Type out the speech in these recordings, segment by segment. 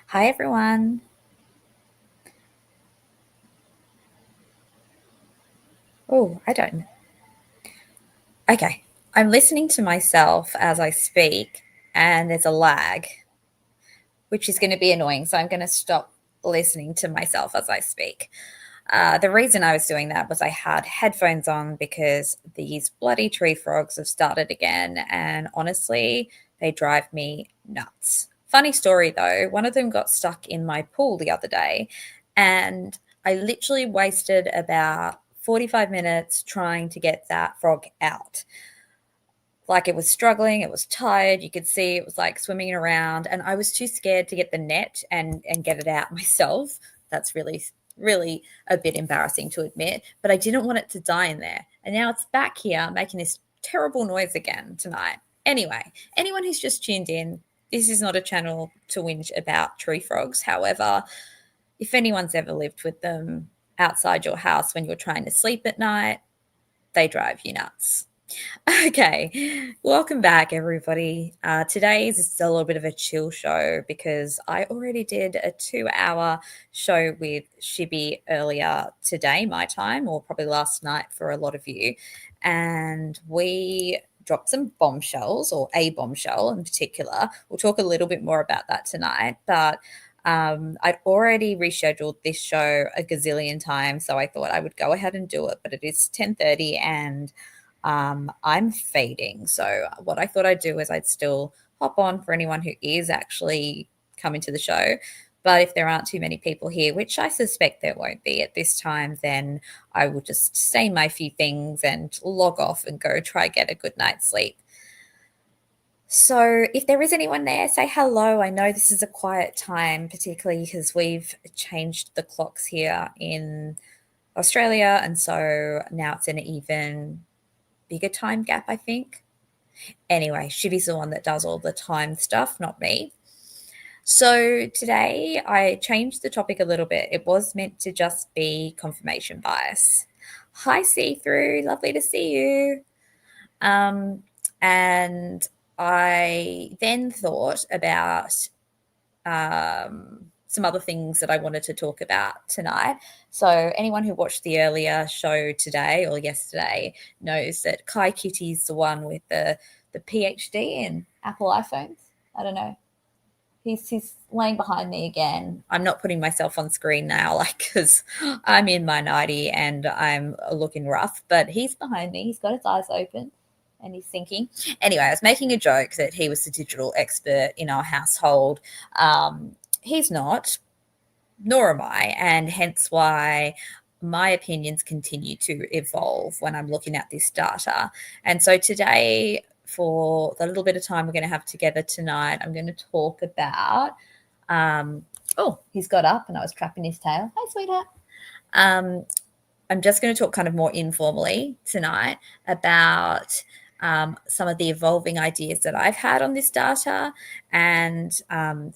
Hi, everyone. Oh, I don't know. Okay. I'm listening to myself as I speak, and there's a lag, which is going to be annoying. So I'm going to stop listening to myself as I speak. The reason I was doing that was I had headphones on because these bloody tree frogs have started again. And honestly, they drive me nuts. Funny story though, one of them got stuck in my pool the other day, and I literally wasted about 45 minutes trying to get that frog out. Like, it was struggling, it was tired, you could see it was like swimming around, and I was too scared to get the net and get it out myself. That's really a bit embarrassing to admit, but I didn't want it to die in there. And now it's back here making this terrible noise again tonight. Anyway, anyone who's just tuned in, this is not a channel to whinge about tree frogs. However, if anyone's ever lived with them outside your house when you're trying to sleep at night, they drive you nuts. Okay, welcome back, everybody. Today is just a little bit of a chill show because I already did a 2 hour show with Shibby earlier today, my time, or probably last night for a lot of you. And we dropped some bombshells, or a bombshell in particular. We'll talk a little bit more about that tonight. But I'd already rescheduled this show a gazillion times, so I thought I would go ahead and do it. But it is 10:30 and I'm fading. So what I thought I'd do is I'd still hop on for anyone who is actually coming to the show. But if there aren't too many people here, which I suspect there won't be at this time, then I will just say my few things and log off and go try get a good night's sleep. So if there is anyone there, say hello. I know this is a quiet time, particularly because we've changed the clocks here in Australia. And so now it's an even bigger time gap, I think. Anyway, Shibby's the one that does all the time stuff, not me. So today I changed the topic a little bit. It was meant to just be confirmation bias. Hi, See Through. Lovely to see you. Um, and I then thought about some other things that I wanted to talk about tonight. So, anyone who watched the earlier show today or yesterday knows that Kai Kitty's the one with the PhD in Apple iPhones. I don't know. He's laying behind me again. I'm not putting myself on screen now, like, because I'm in my nightie and I'm looking rough. But he's behind me. He's got his eyes open and he's thinking. Anyway, I was making a joke that he was the digital expert in our household. He's not, nor am I, and hence why my opinions continue to evolve when I'm looking at this data. And so today, for the little bit of time we're going to have together tonight, I'm going to talk about. Oh, he's got up and I was trapping his tail. Hi, sweetheart. Um, I'm just going to talk kind of more informally tonight about some of the evolving ideas that I've had on this data, and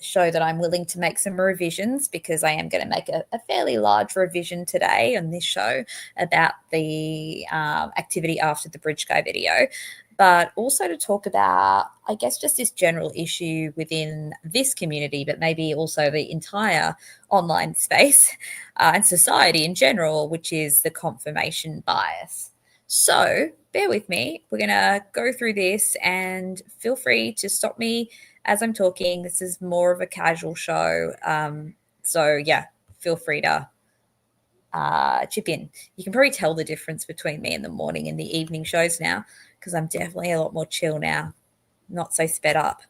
show that I'm willing to make some revisions, because I am going to make a fairly large revision today on this show about the activity after the bridge guy video. But also to talk about, I guess, just this general issue within this community, but maybe also the entire online space and society in general, which is the confirmation bias. So bear with me. We're going to go through this, and feel free to stop me as I'm talking. This is more of a casual show. So, yeah, feel free to chip in. You can probably tell the difference between me in the morning and the evening shows now, because I'm definitely a lot more chill now, not so sped up.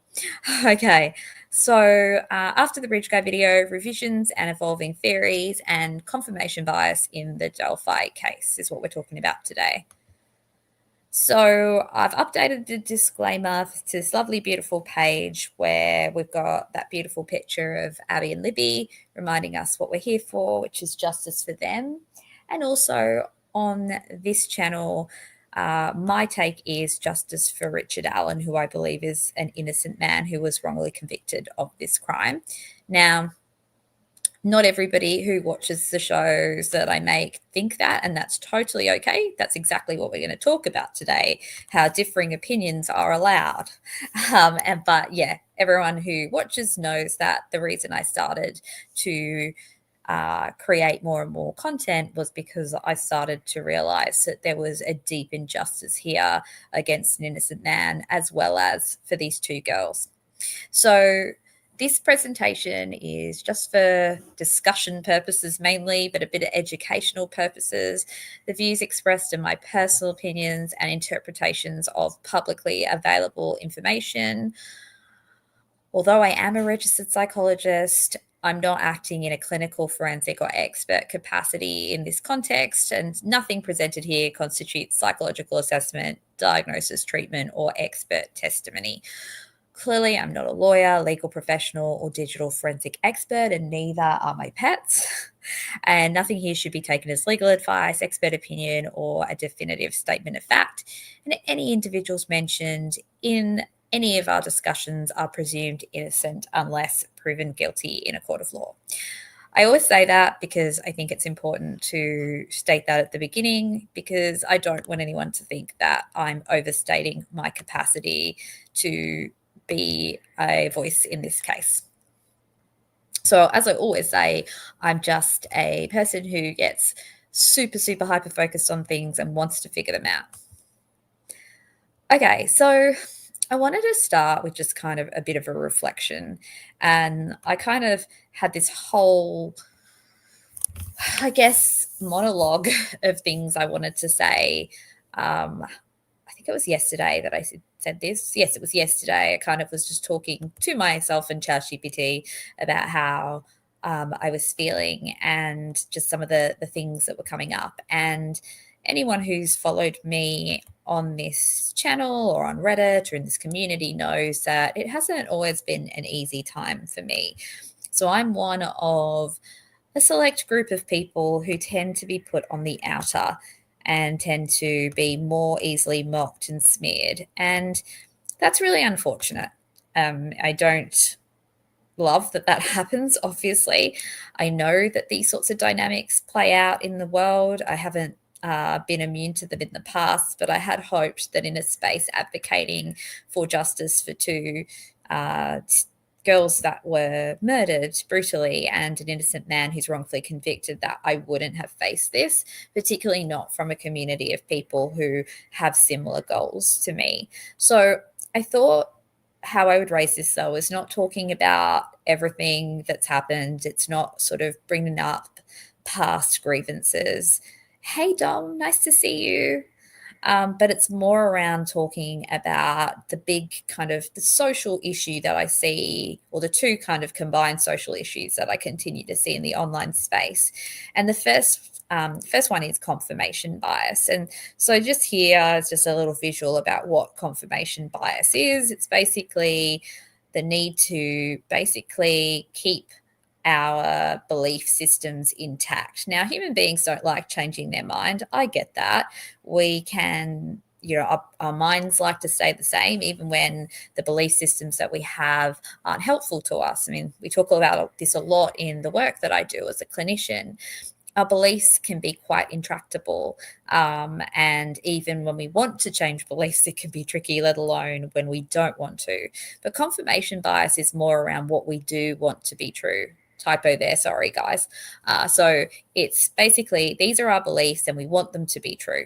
Okay, so after the bridge guy video, revisions and evolving theories and confirmation bias in the Delphi case is what we're talking about today. So I've updated the disclaimer to this lovely, beautiful page where we've got that beautiful picture of Abby and Libby reminding us what we're here for, which is justice for them. And also on this channel, my take is justice for Richard Allen, who I believe is an innocent man who was wrongly convicted of this crime. Now, not everybody who watches the shows that I make think that, and that's totally okay. That's exactly what we're going to talk about today, how differing opinions are allowed. But yeah, everyone who watches knows that the reason I started to create more and more content was because I started to realize that there was a deep injustice here against an innocent man, as well as for these two girls. So this presentation is just for discussion purposes mainly, but a bit of educational purposes. The views expressed are my personal opinions and interpretations of publicly available information. Although I am a registered psychologist, I'm not acting in a clinical, forensic, or expert capacity in this context, and nothing presented here constitutes psychological assessment, diagnosis, treatment, or expert testimony. Clearly, I'm not a lawyer, legal professional, or digital forensic expert, and neither are my pets. And nothing here should be taken as legal advice, expert opinion, or a definitive statement of fact. And any individuals mentioned in any of our discussions are presumed innocent unless proven guilty in a court of law. I always say that because I think it's important to state that at the beginning, because I don't want anyone to think that I'm overstating my capacity to be a voice in this case. So as I always say, I'm just a person who gets super, super hyper focused on things and wants to figure them out. Okay, so I wanted to start with just kind of a bit of a reflection. And I kind of had this whole, I guess, monologue of things I wanted to say. I think it was yesterday that I said this. Yes, it was yesterday. I kind of was just talking to myself and ChatGPT about how I was feeling and just some of the things that were coming up. And anyone who's followed me on this channel or on Reddit or in this community knows that it hasn't always been an easy time for me. So I'm one of a select group of people who tend to be put on the outer and tend to be more easily mocked and smeared. And that's really unfortunate. I don't love that happens, obviously. I know that these sorts of dynamics play out in the world. I haven't been immune to them in the past, but I had hoped that in a space advocating for justice for two girls that were murdered brutally and an innocent man who's wrongfully convicted, that I wouldn't have faced this, particularly not from a community of people who have similar goals to me. So I thought how I would raise this, though, is not talking about everything that's happened. It's not sort of bringing up past grievances. Hey, Dom, nice to see you. But it's more around talking about the big kind of the social issue that I see, or the two kind of combined social issues that I continue to see in the online space. And the first one is confirmation bias. And so just here is just a little visual about what confirmation bias is. It's basically the need to basically keep our belief systems intact. Now, human beings don't like changing their mind. I get that. We can, our minds like to stay the same, even when the belief systems that we have aren't helpful to us. I mean, we talk about this a lot in the work that I do as a clinician. Our beliefs can be quite intractable. And even when we want to change beliefs, it can be tricky, let alone when we don't want to. But confirmation bias is more around what we do want to be true. Typo there, sorry, guys. So it's basically, these are our beliefs and we want them to be true.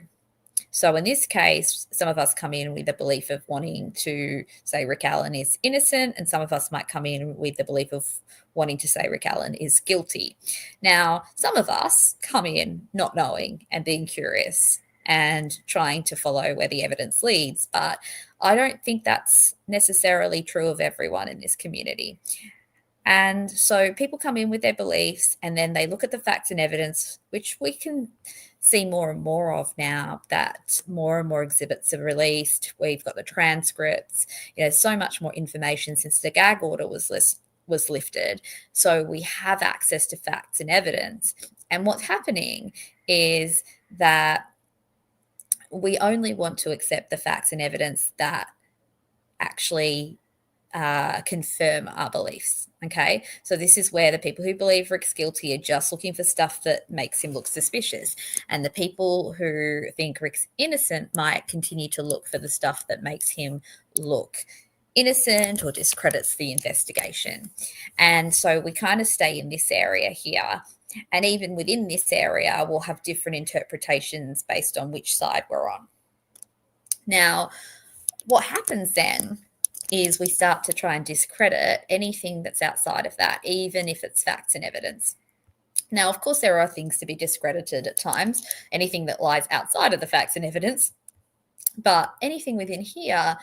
So in this case, some of us come in with the belief of wanting to say Rick Allen is innocent, and some of us might come in with the belief of wanting to say Rick Allen is guilty. Now, some of us come in not knowing and being curious and trying to follow where the evidence leads, but I don't think that's necessarily true of everyone in this community. And so people come in with their beliefs and then they look at the facts and evidence, which we can see more and more of now, that more and more exhibits are released. We've got the transcripts, so much more information since the gag order was lifted. So we have access to facts and evidence. And what's happening is that we only want to accept the facts and evidence that actually confirm our beliefs. Okay, so this is where the people who believe Rick's guilty are just looking for stuff that makes him look suspicious, and the people who think Rick's innocent might continue to look for the stuff that makes him look innocent or discredits the investigation. And so we kind of stay in this area here. And even within this area, we'll have different interpretations based on which side we're on. Now, what happens then is we start to try and discredit anything that's outside of that, even if it's facts and evidence. Now, of course, there are things to be discredited at times, anything that lies outside of the facts and evidence, but anything within here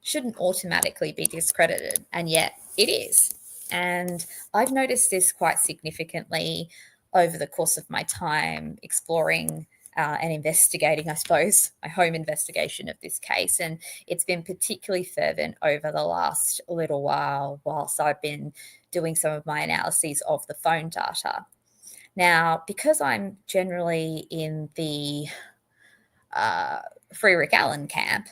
shouldn't automatically be discredited, and yet it is. And I've noticed this quite significantly over the course of my time exploring and investigating, I suppose, my home investigation of this case. And it's been particularly fervent over the last little while, whilst I've been doing some of my analyses of the phone data. Now, because I'm generally in the Free Rick Allen camp,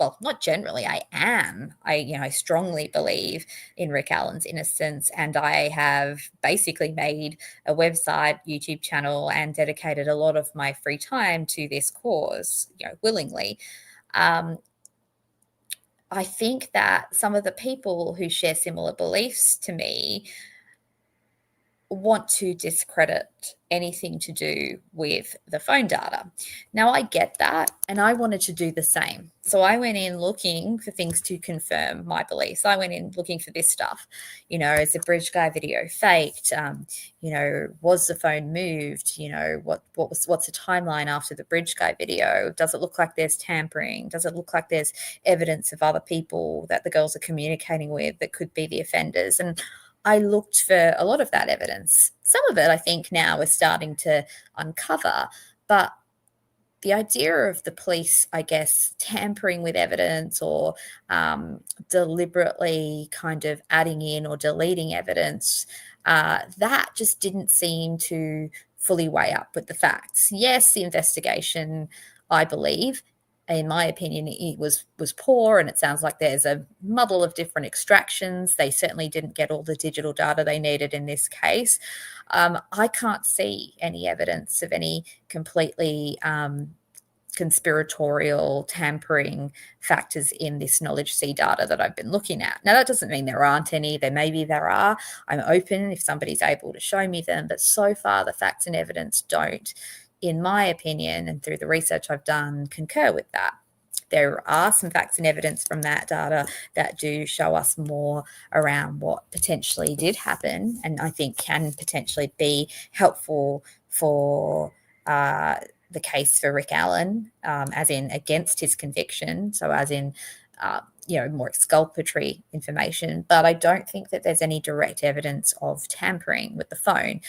well, not generally, I am. I strongly believe in Rick Allen's innocence, and I have basically made a website, YouTube channel, and dedicated a lot of my free time to this cause, willingly. I think that some of the people who share similar beliefs to me want to discredit anything to do with the phone data. Now, I get that, and I wanted to do the same. So I went in looking for things to confirm my beliefs. I went in looking for this stuff. Is the bridge guy video faked? Was the phone moved? What's the timeline after the bridge guy video? Does it look like there's tampering? Does it look like there's evidence of other people that the girls are communicating with that could be the offenders? And I looked for a lot of that evidence. Some of it, I think, now is starting to uncover, but the idea of the police, I guess, tampering with evidence or deliberately kind of adding in or deleting evidence, that just didn't seem to fully weigh up with the facts. Yes, the investigation, I believe, in my opinion, it was poor, and it sounds like there's a muddle of different extractions. They certainly didn't get all the digital data they needed in this case. I can't see any evidence of any completely conspiratorial tampering factors in this knowledge C data that I've been looking at. Now, that doesn't mean there aren't any. Maybe there are. I'm open if somebody's able to show me them, but so far the facts and evidence don't, in my opinion, and through the research I've done, concur with that. There are some facts and evidence from that data that do show us more around what potentially did happen, and I think can potentially be helpful for the case for Rick Allen, as in against his conviction, so as in more exculpatory information. But I don't think that there's any direct evidence of tampering with the phone.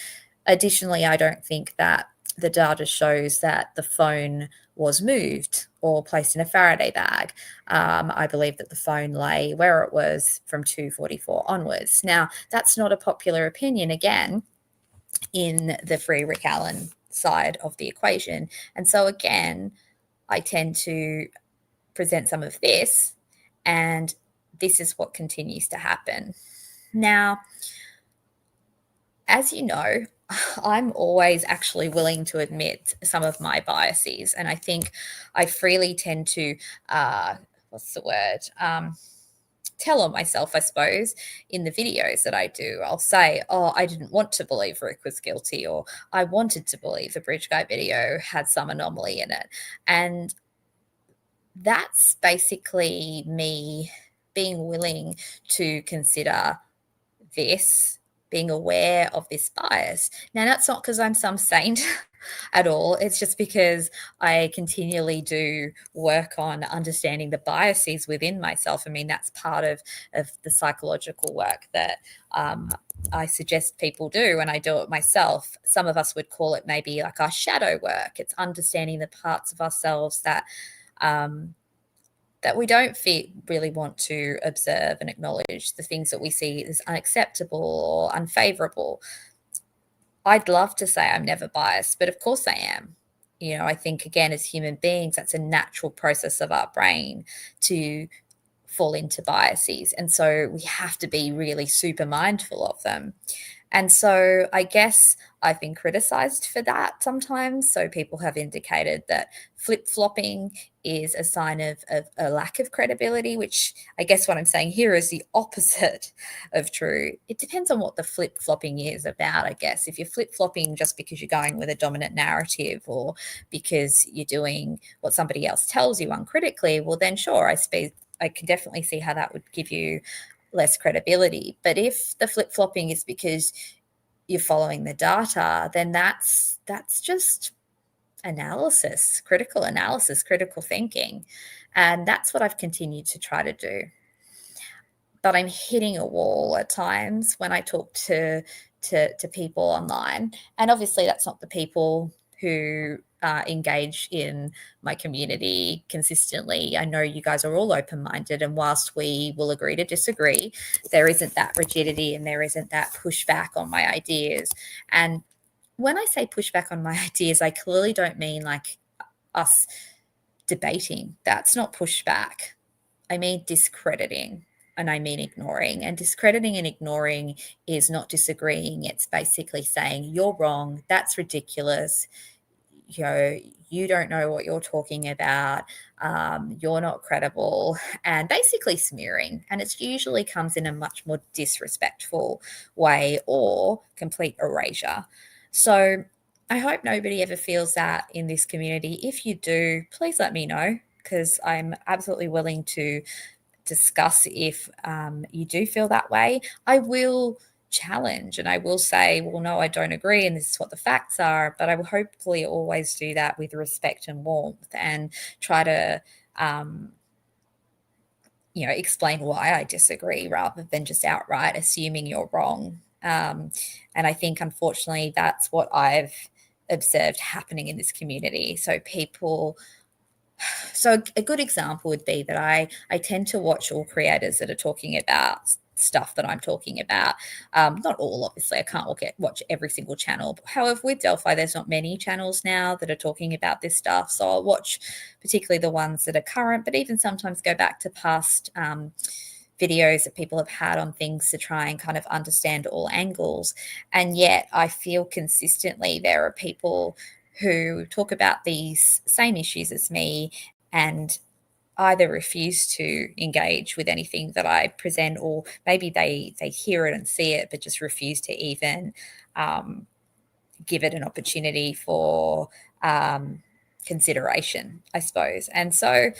Additionally, I don't think that the data shows that the phone was moved or placed in a Faraday bag. I believe that the phone lay where it was from 2:44 onwards. Now, that's not a popular opinion, again, in the Free Rick Allen side of the equation. And so, again, I tend to present some of this, and this is what continues to happen. Now, as you know, I'm always actually willing to admit some of my biases. And I think I freely tend to, tell on myself, I suppose, in the videos that I do. I'll say, I didn't want to believe Rick was guilty, or I wanted to believe the bridge guy video had some anomaly in it. And that's basically me being willing to consider this, being aware of this bias. Now, that's not because I'm some saint at all. It's just because I continually do work on understanding the biases within myself. I mean, that's part of the psychological work that I suggest people do, and I do it myself. Some of us would call it maybe like our shadow work. It's understanding the parts of ourselves that we don't really want to observe and acknowledge, the things that we see as unacceptable or unfavorable. I'd love to say I'm never biased, but of course I am. I think, again, as human beings, that's a natural process of our brain to fall into biases. And so we have to be really super mindful of them. And so I guess I've been criticized for that sometimes. So people have indicated that flip flopping is a sign of a lack of credibility, which I guess what I'm saying here is the opposite of true. It depends on what the flip flopping is about, I guess. If you're flip flopping just because you're going with a dominant narrative or because you're doing what somebody else tells you uncritically, well, then sure, I can definitely see how that would give you less credibility. But if the flip flopping is because you're following the data, then that's just analysis, critical thinking. And that's what I've continued to try to do. But I'm hitting a wall at times when I talk to people online. And obviously that's not the people who engage in my community consistently. I know you guys are all open-minded, and whilst we will agree to disagree, there isn't that rigidity and there isn't that pushback on my ideas. And when I say pushback on my ideas, I clearly don't mean like us debating. That's not pushback. I mean discrediting, and I mean ignoring. And discrediting and ignoring is not disagreeing. It's basically saying, you're wrong. That's ridiculous. You don't know what you're talking about. You're not credible, and basically smearing. And it usually comes in a much more disrespectful way or complete erasure. So I hope nobody ever feels that in this community. If you do, please let me know, because I'm absolutely willing to discuss if you do feel that way. I will challenge and I will say, well, no, I don't agree, and this is what the facts are. But I will hopefully always do that with respect and warmth and try to, um, explain why I disagree rather than just outright assuming you're wrong. And I think, unfortunately, that's what I've observed happening in this community. So a good example would be that I tend to watch all creators that are talking about stuff that I'm talking about. Not all, obviously. I can't watch every single channel. However, with Delphi, there's not many channels now that are talking about this stuff. So I'll watch particularly the ones that are current, but even sometimes go back to past videos that people have had on things to try and kind of understand all angles. And yet I feel consistently there are people who talk about these same issues as me and either refuse to engage with anything that I present, or maybe they hear it and see it but just refuse to even give it an opportunity for consideration, I suppose. And so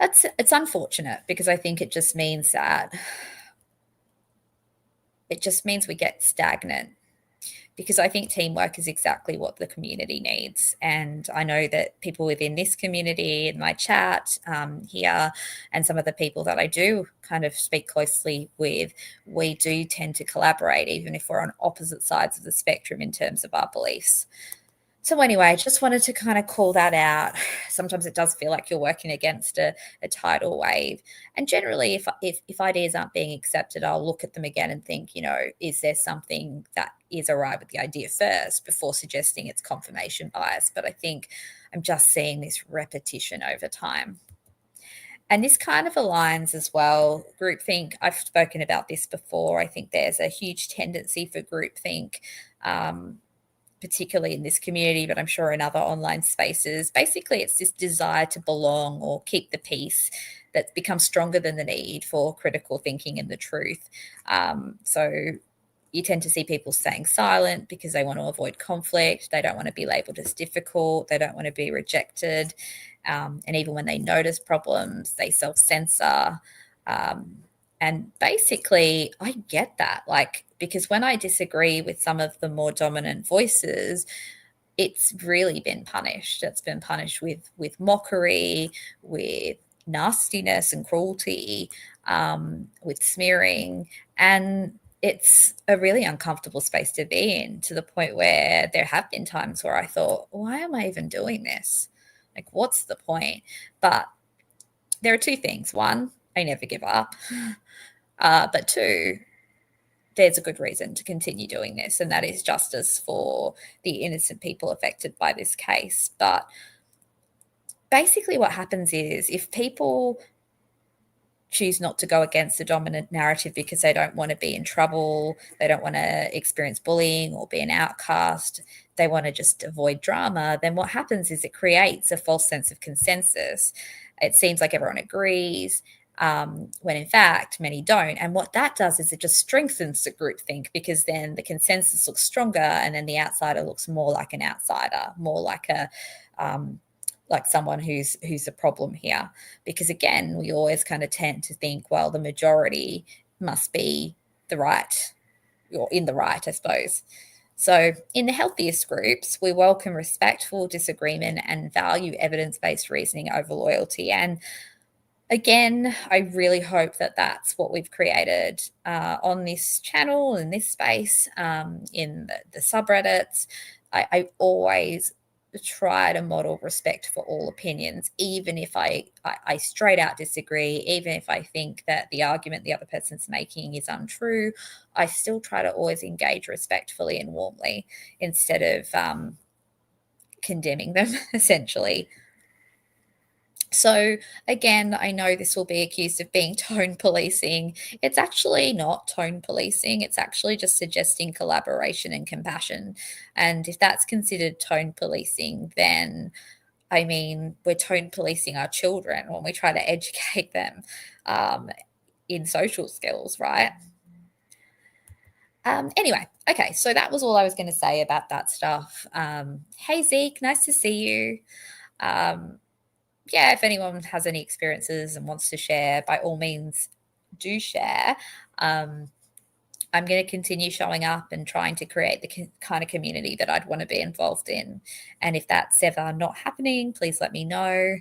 it's unfortunate, because I think it just means we get stagnant, because I think teamwork is exactly what the community needs. And I know that people within this community, in my chat here, and some of the people that I do kind of speak closely with, we do tend to collaborate, even if we're on opposite sides of the spectrum in terms of our beliefs. So anyway, I just wanted to kind of call that out. Sometimes it does feel like you're working against a tidal wave. And generally, if ideas aren't being accepted, I'll look at them again and think, is there something that is awry with the idea first before suggesting it's confirmation bias? But I think I'm just seeing this repetition over time. And this kind of aligns as well. Groupthink, I've spoken about this before. I think there's a huge tendency for groupthink, particularly in this community, but I'm sure in other online spaces. Basically, it's this desire to belong or keep the peace that's become stronger than the need for critical thinking and the truth. So you tend to see people staying silent because they want to avoid conflict. They don't want to be labeled as difficult. They don't want to be rejected. And even when they notice problems, they self-censor. And basically, I get that, because when I disagree with some of the more dominant voices, it's really been punished. It's been punished with mockery, with nastiness and cruelty, with smearing. And it's a really uncomfortable space to be in, to the point where there have been times where I thought, why am I even doing this? Like, what's the point? But there are two things. One, I never give up. But two, there's a good reason to continue doing this, and that is justice for the innocent people affected by this case. But basically what happens is, if people choose not to go against the dominant narrative because they don't want to be in trouble, they don't want to experience bullying or be an outcast, they want to just avoid drama, then what happens is it creates a false sense of consensus. It seems like everyone agrees, when in fact many don't. And what that does is it just strengthens the groupthink, because then the consensus looks stronger, and then the outsider looks more like an outsider, more like a like someone who's a problem here. Because again, we always kind of tend to think, well, the majority must be the right, or in the right, I suppose. So, in the healthiest groups, we welcome respectful disagreement and value evidence based reasoning over loyalty. And again, I really hope that that's what we've created on this channel, in this space, in the subreddits. I always try to model respect for all opinions, even if I straight out disagree, even if I think that the argument the other person's making is untrue. I still try to always engage respectfully and warmly instead of condemning them, essentially. So, again, I know this will be accused of being tone policing. It's actually not tone policing. It's actually just suggesting collaboration and compassion. And if that's considered tone policing, then I mean, we're tone policing our children when we try to educate them in social skills, right? Anyway, okay, so that was all I was going to say about that stuff. Hey, Zeke, nice to see you. Yeah, if anyone has any experiences and wants to share, by all means, do share. I'm going to continue showing up and trying to create the kind of community that I'd want to be involved in. And if that's ever not happening, please let me know.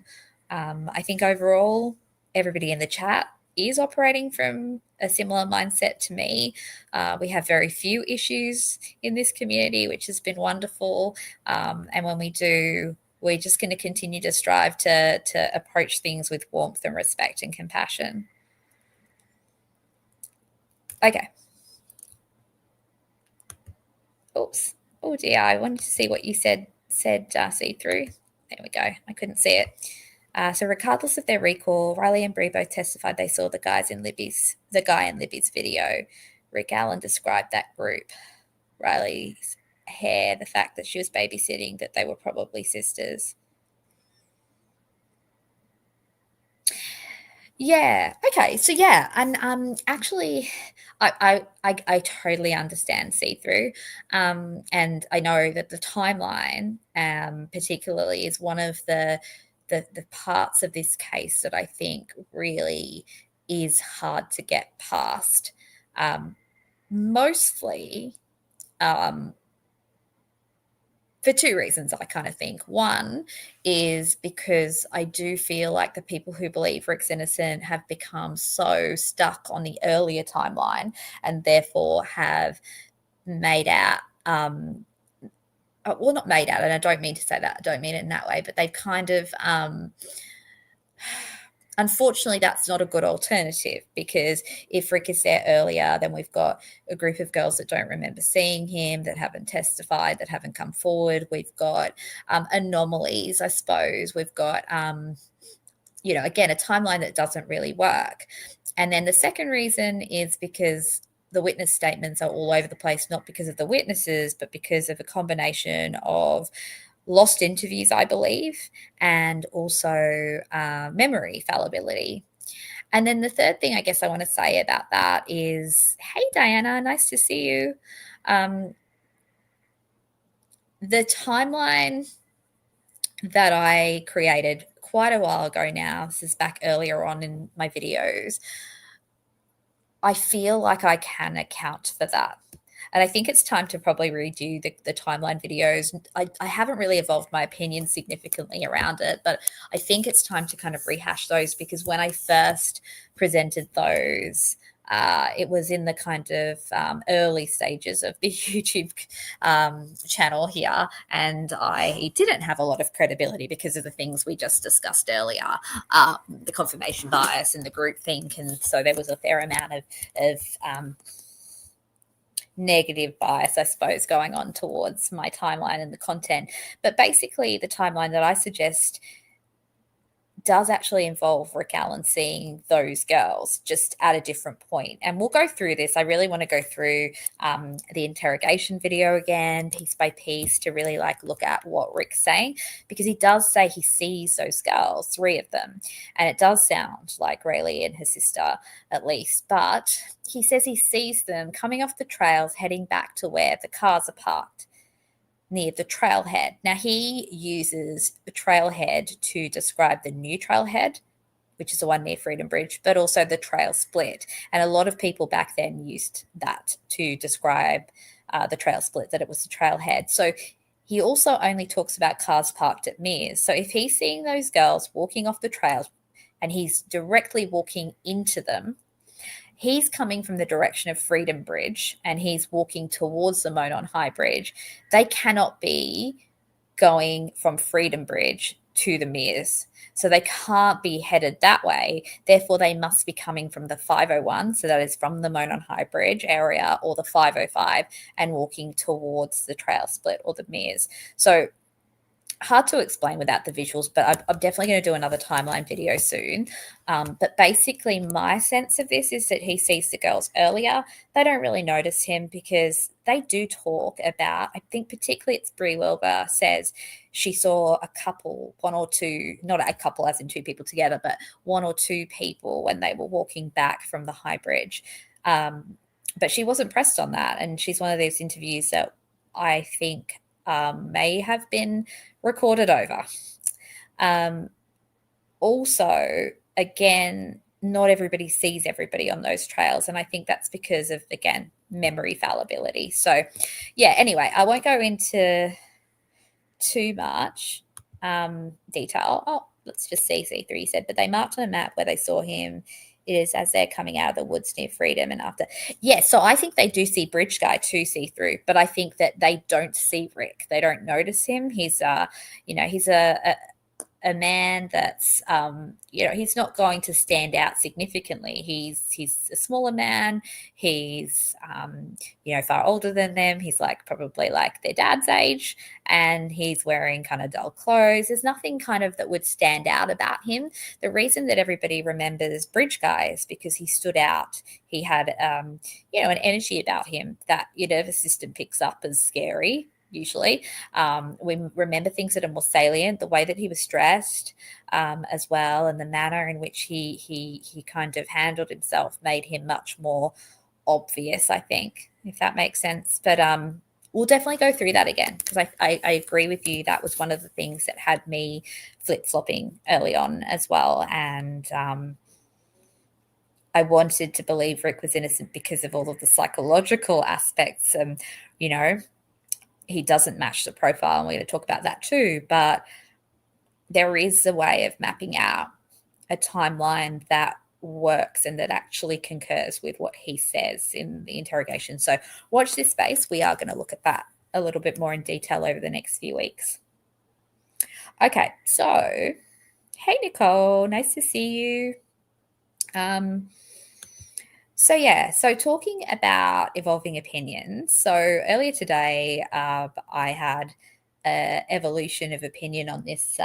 I think overall, everybody in the chat is operating from a similar mindset to me. We have very few issues in this community, which has been wonderful. And when we do, we're just going to continue to strive to approach things with warmth and respect and compassion. Okay. Oops. Oh dear, I wanted to see what you said see through. There we go. I couldn't see it. So regardless of their recall, Riley and Bree both testified they saw the guy in Libby's video. Rick Allen described that group. Riley's hair, the fact that she was babysitting, that they were probably sisters. Yeah. Okay. So yeah, and actually, I totally understand see through, and I know that the timeline, particularly, is one of the parts of this case that I think really is hard to get past. Mostly, for two reasons, I kind of think. One is because I do feel like the people who believe Rick's innocent have become so stuck on the earlier timeline, and therefore have made out, well, not made out, and I don't mean to say that, I don't mean it in that way, but they've kind of, unfortunately, that's not a good alternative, because if Rick is there earlier, then we've got a group of girls that don't remember seeing him, that haven't testified, that haven't come forward. We've got anomalies, I suppose. We've got, again, a timeline that doesn't really work. And then the second reason is because the witness statements are all over the place, not because of the witnesses, but because of a combination of lost interviews, I believe, and also memory fallibility. And then the third thing I guess I want to say about that is, hey, Diana, nice to see you. The timeline that I created quite a while ago now, this is back earlier on in my videos, I feel like I can account for that. And I think it's time to probably redo the timeline videos. I haven't really evolved my opinion significantly around it, but I think it's time to kind of rehash those, because when I first presented those, it was in the kind of early stages of the YouTube channel here, and I didn't have a lot of credibility because of the things we just discussed earlier, the confirmation bias and the groupthink, and so there was a fair amount of negative bias, I suppose, going on towards my timeline and the content. But basically, the timeline that I suggest does actually involve Rick Allen seeing those girls just at a different point. And we'll go through this. I really want to go through the interrogation video again, piece by piece, to really like look at what Rick's saying, because he does say he sees those girls, 3 of them. And it does sound like Rayleigh and her sister, at least. But he says he sees them coming off the trails, heading back to where the cars are parked, near the trailhead. Now, he uses the trailhead to describe the new trailhead, which is the one near Freedom Bridge, but also the trail split. And a lot of people back then used that to describe the trail split, that it was the trailhead. So he also only talks about cars parked at Mears. So if he's seeing those girls walking off the trails and he's directly walking into them, he's coming from the direction of Freedom Bridge and he's walking towards the Monon High Bridge. They cannot be going from Freedom Bridge to the Mears. So they can't be headed that way. Therefore, they must be coming from the 501, so that is from the Monon High Bridge area, or the 505, and walking towards the trail split or the Mears. So hard to explain without the visuals, but I'm definitely going to do another timeline video soon. But basically, my sense of this is that he sees the girls earlier. They don't really notice him because they do talk about, I think particularly it's Brie Wilbur says she saw a couple, 1 or 2, not a couple as in 2 people together, but 1 or 2 people when they were walking back from the High Bridge. But she wasn't pressed on that. And she's one of those interviews that I think may have been recorded over. Also, again, not everybody sees everybody on those trails. And I think that's because of, again, memory fallibility. So, yeah, anyway, I won't go into too much detail. Oh, let's just see C3 said, but they marked on a map where they saw him. It is as they're coming out of the woods near Freedom and after. Yeah, so I think they do see Bridge Guy to see through, but I think that they don't see Rick. They don't notice him. He's he's a man that's he's not going to stand out significantly. He's a smaller man. He's far older than them. He's like probably like their dad's age, and he's wearing kind of dull clothes. There's nothing kind of that would stand out about him. The reason that everybody remembers Bridge Guy is because he stood out. He had an energy about him that your nervous system picks up as scary. Usually, we remember things that are more salient, the way that he was dressed as well, and the manner in which he kind of handled himself made him much more obvious, I think, if that makes sense. But we'll definitely go through that again, because I agree with you. That was one of the things that had me flip-flopping early on as well. And I wanted to believe Rick was innocent because of all of the psychological aspects. He doesn't match the profile, and we're going to talk about that too. But there is a way of mapping out a timeline that works and that actually concurs with what he says in the interrogation. So watch this space. We are going to look at that a little bit more in detail over the next few weeks. Okay, so hey, Nicole, nice to see you. So talking about evolving opinions. So earlier today, I had an evolution of opinion on this,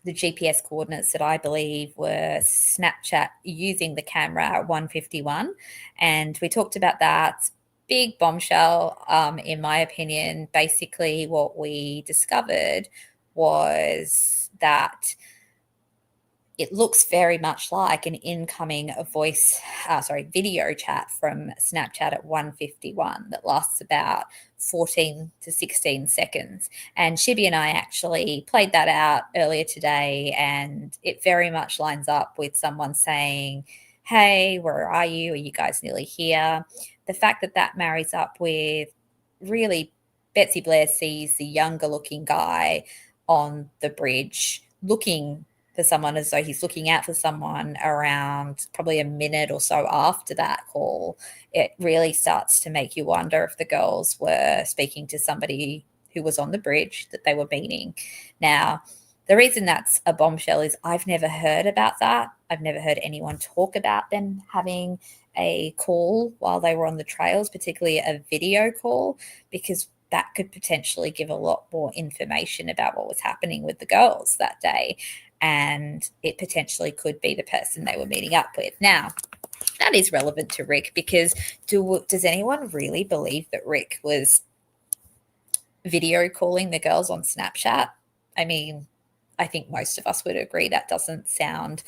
the GPS coordinates that I believe were Snapchat using the camera at 151. And we talked about that. Big bombshell, in my opinion. Basically, what we discovered was that it looks very much like an incoming video chat from Snapchat at 151 that lasts about 14 to 16 seconds. And Shibby and I actually played that out earlier today, and it very much lines up with someone saying, hey, where are you? Are you guys nearly here? The fact that that marries up with really Betsy Blair sees the younger looking guy on the bridge looking for someone as though he's looking out for someone around probably a minute or so after that call. It really starts to make you wonder if the girls were speaking to somebody who was on the bridge that they were meeting. Now, the reason that's a bombshell is I've never heard about that. I've never heard anyone talk about them having a call while they were on the trails, particularly a video call, because that could potentially give a lot more information about what was happening with the girls that day. and it potentially could be the person they were meeting up with. Now, that is relevant to Rick because does anyone really believe that Rick was video calling the girls on Snapchat? I mean, I think most of us would agree that doesn't sound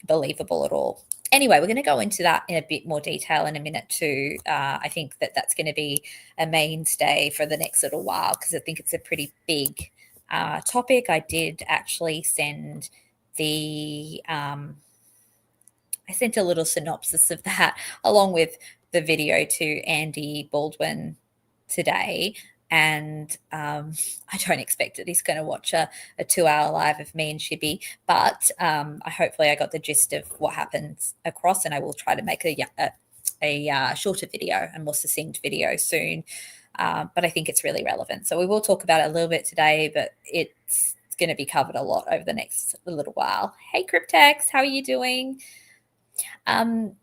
believable at all. Anyway, we're going to go into that in a bit more detail in a minute too. I think that that's going to be a mainstay for the next little while because I think it's a pretty big topic. I did actually send I sent a little synopsis of that along with the video to Andy Baldwin today. And I don't expect that he's going to watch a 2-hour live of me and Shibby, but hopefully I got the gist of what happens across, and I will try to make a shorter video, a more succinct video soon. But I think it's really relevant. So we will talk about it a little bit today, but it's going to be covered a lot over the next little while. Hey, Cryptex, how are you doing? Well,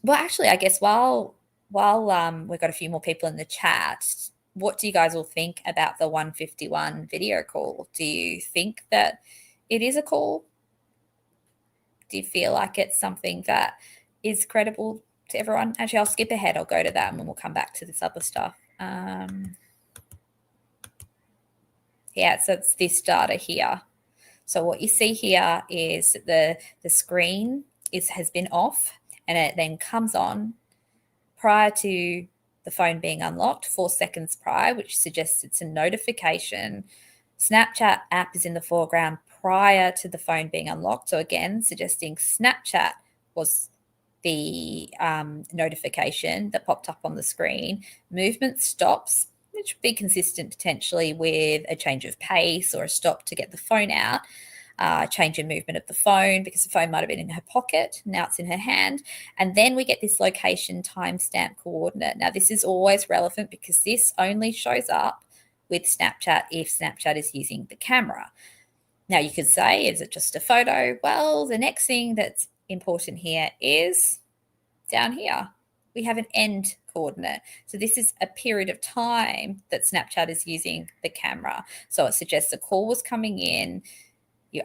actually, I guess while we've got a few more people in the chat, what do you guys all think about the 151 video call? Do you think that it is a call? Do you feel like it's something that is credible to everyone? Actually, I'll skip ahead. I'll go to that and then we'll come back to this other stuff. Yeah, so it's this data here. So what you see here is the screen has been off and it then comes on prior to the phone being unlocked, 4 seconds prior, which suggests it's a notification. Snapchat app is in the foreground prior to the phone being unlocked. So again, suggesting Snapchat was the notification that popped up on the screen. Movement stops, which would be consistent potentially with a change of pace or a stop to get the phone out. Change in movement of the phone because the phone might have been in her pocket. Now it's in her hand. And then we get this location timestamp coordinate. Now, this is always relevant because this only shows up with Snapchat if Snapchat is using the camera. Now, you could say, is it just a photo? Well, the next thing that's important here is down here. We have an end coordinate. So this is a period of time that Snapchat is using the camera. So it suggests a call was coming in.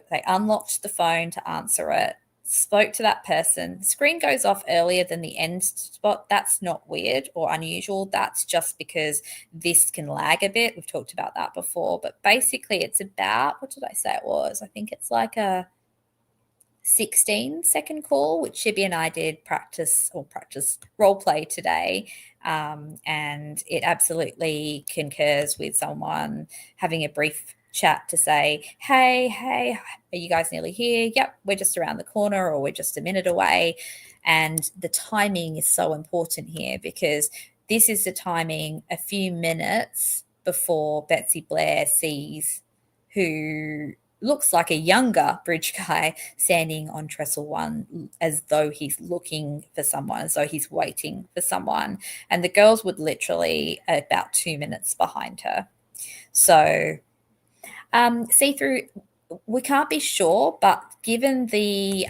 They unlocked the phone to answer it, spoke to that person. The screen goes off earlier than the end spot. That's not weird or unusual. That's just because this can lag a bit. We've talked about that before. But basically, it's about, what did I say it was? I think it's like a 16-second call, which Shibby and I did practice role play today. And it absolutely concurs with someone having a brief chat to say, hey, are you guys nearly here? Yep, we're just around the corner or we're just a minute away. And the timing is so important here because this is the timing a few minutes before Betsy Blair sees who looks like a younger bridge guy standing on trestle 1 as though he's looking for someone, as though he's waiting for someone. And the girls would literally about 2 minutes behind her. So see through, we can't be sure, but given the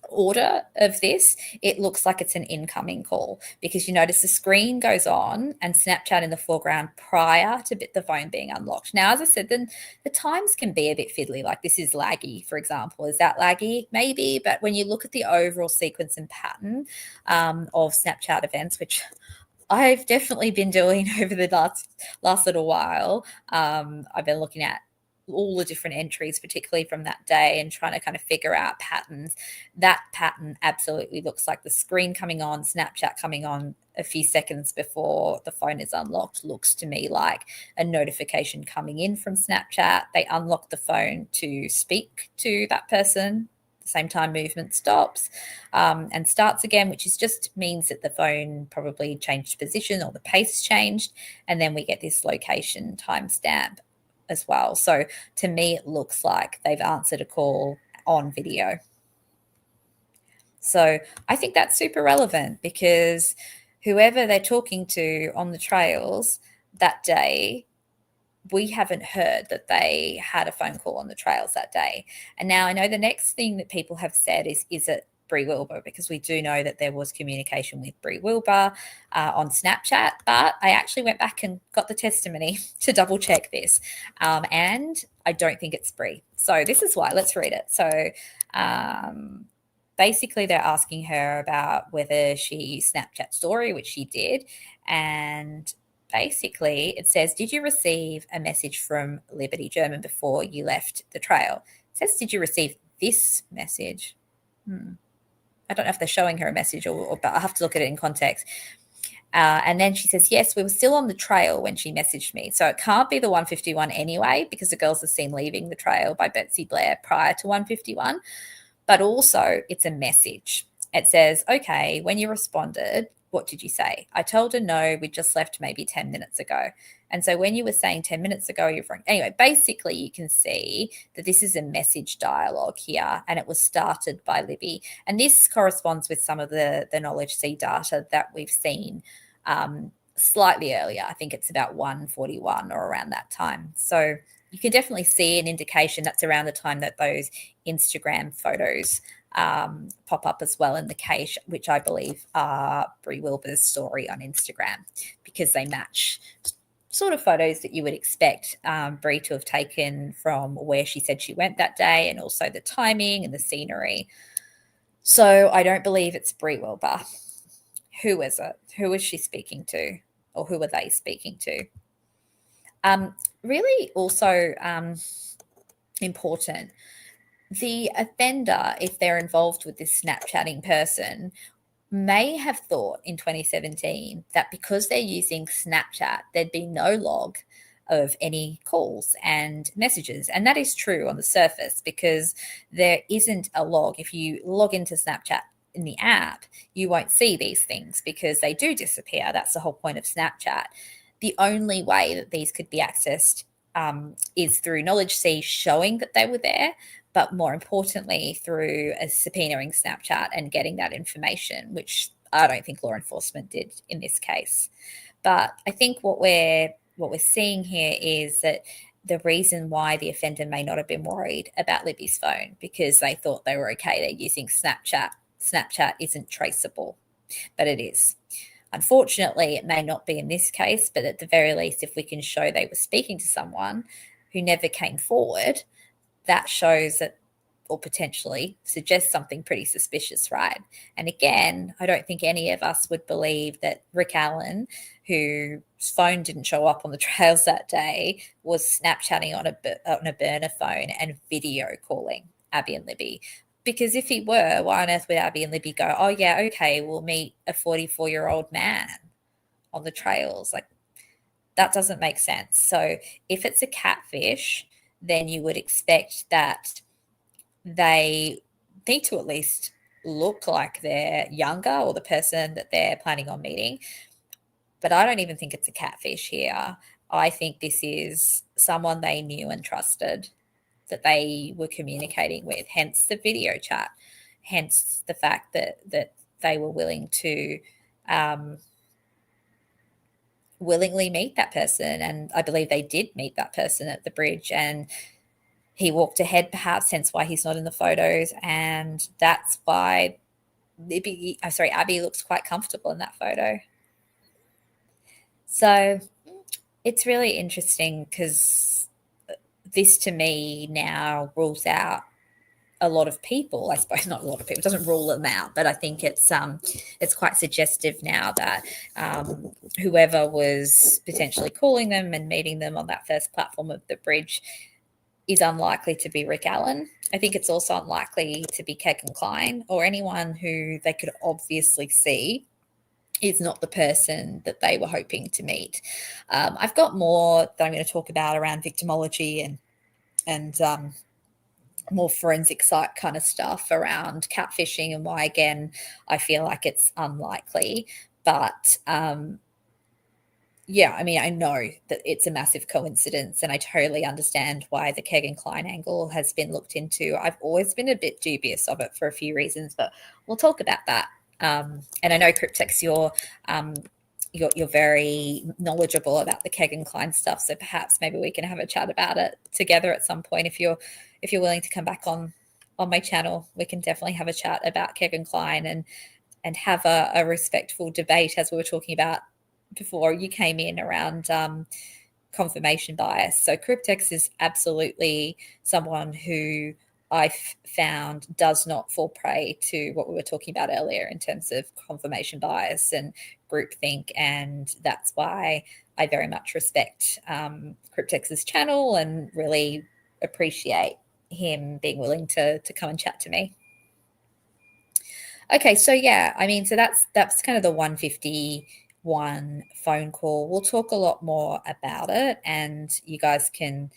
order of this, it looks like it's an incoming call because you notice the screen goes on and Snapchat in the foreground prior to the phone being unlocked. Now, as I said, then the times can be a bit fiddly. Like this is laggy, for example. Is that laggy? Maybe, but when you look at the overall sequence and pattern of Snapchat events, which I've definitely been doing over the last little while. I've been looking at all the different entries, particularly from that day, and trying to kind of figure out patterns. That pattern absolutely looks like the screen coming on, Snapchat coming on a few seconds before the phone is unlocked. Looks to me like a notification coming in from Snapchat. They unlock the phone to speak to that person. Same time movement stops and starts again, which is just means that the phone probably changed position or the pace changed. And then we get this location timestamp as well. So to me, it looks like they've answered a call on video. So I think that's super relevant because whoever they're talking to on the trails that day, we haven't heard that they had a phone call on the trails that day. And now I know the next thing that people have said is it Brie Wilbur, because we do know that there was communication with Brie Wilbur on Snapchat. But I actually went back and got the testimony to double check this, and I don't think it's Brie. So this is why. Let's read it. So basically, they're asking her about whether she Snapchat story, which she did, and basically it says, did you receive a message from Liberty German before you left the trail? It says, did you receive this message? I don't know if they're showing her a message or but I have to look at it in context. And then she says, yes, we were still on the trail when she messaged me. So it can't be the 151 anyway, because the girls are seen leaving the trail by Betsy Blair prior to 151. But also it's a message. It says, okay, when you responded, what did you say? I told her no, we just left maybe 10 minutes ago. And so when you were saying 10 minutes ago, you're wrong. Anyway, basically you can see that this is a message dialogue here, and it was started by Libby. And this corresponds with some of the Knowledge C data that we've seen slightly earlier. I think it's about 141 or around that time. So you can definitely see an indication that's around the time that those Instagram photos pop up as well in the cache, which I believe are Brie Wilbur's story on Instagram, because they match sort of photos that you would expect Brie to have taken from where she said she went that day, and also the timing and the scenery. So I don't believe it's Brie Wilbur. Who is it? Who is she speaking to? Or who are they speaking to? Really also important, the offender, if they're involved with this Snapchatting person, may have thought in 2017 that because they're using Snapchat, there'd be no log of any calls and messages. And that is true on the surface, because there isn't a log. If you log into Snapchat in the app, you won't see these things because they do disappear. That's the whole point of Snapchat. The only way that these could be accessed is through Knowledge C showing that they were there, but more importantly, through a subpoenaing Snapchat and getting that information, which I don't think law enforcement did in this case. But I think what we're seeing here is that the reason why the offender may not have been worried about Libby's phone, because they thought they were okay. They're using Snapchat. Snapchat isn't traceable, but it is. Unfortunately, it may not be in this case, but at the very least, if we can show they were speaking to someone who never came forward, that shows that, or potentially suggests something pretty suspicious, right? And again, I don't think any of us would believe that Rick Allen, whose phone didn't show up on the trails that day, was Snapchatting on a burner phone and video calling Abby and Libby. Because if he were, why on earth would Abby and Libby go, oh, yeah, okay, we'll meet a 44-year-old man on the trails? Like, that doesn't make sense. So if it's a catfish, then you would expect that they need to at least look like they're younger, or the person that they're planning on meeting. But I don't even think it's a catfish here. I think this is someone they knew and trusted, that they were communicating with, hence the video chat, hence the fact that they were willing to willingly meet that person. And I believe they did meet that person at the bridge, and he walked ahead, perhaps, hence why he's not in the photos. And that's why Abby looks quite comfortable in that photo. So it's really interesting, because this to me now rules out a lot of people. I suppose not a lot of people, it doesn't rule them out, but I think it's quite suggestive now that whoever was potentially calling them and meeting them on that first platform of the bridge is unlikely to be Rick Allen. I think it's also unlikely to be Kegan Kline, or anyone who they could obviously see is not the person that they were hoping to meet. I've got more that I'm going to talk about around victimology and more forensic site kind of stuff around catfishing, and why, again, I feel like it's unlikely. But yeah, I mean, I know that it's a massive coincidence, and I totally understand why the Kegan Kline angle has been looked into. I've always been a bit dubious of it for a few reasons, but we'll talk about that. And I know Cryptex, you're very knowledgeable about the Kegan Kline stuff, so perhaps maybe we can have a chat about it together at some point if you're willing to come back on on my channel, we can definitely have a chat about Kevin Kline and have a respectful debate, as we were talking about before you came in, around confirmation bias. So Cryptex is absolutely someone who I've found does not fall prey to what we were talking about earlier in terms of confirmation bias and groupthink, and that's why I very much respect Cryptex's channel and really appreciate him being willing to come and chat to me. Okay, so yeah, I mean, so that's kind of the 151 phone call. We'll talk a lot more about it, and you guys can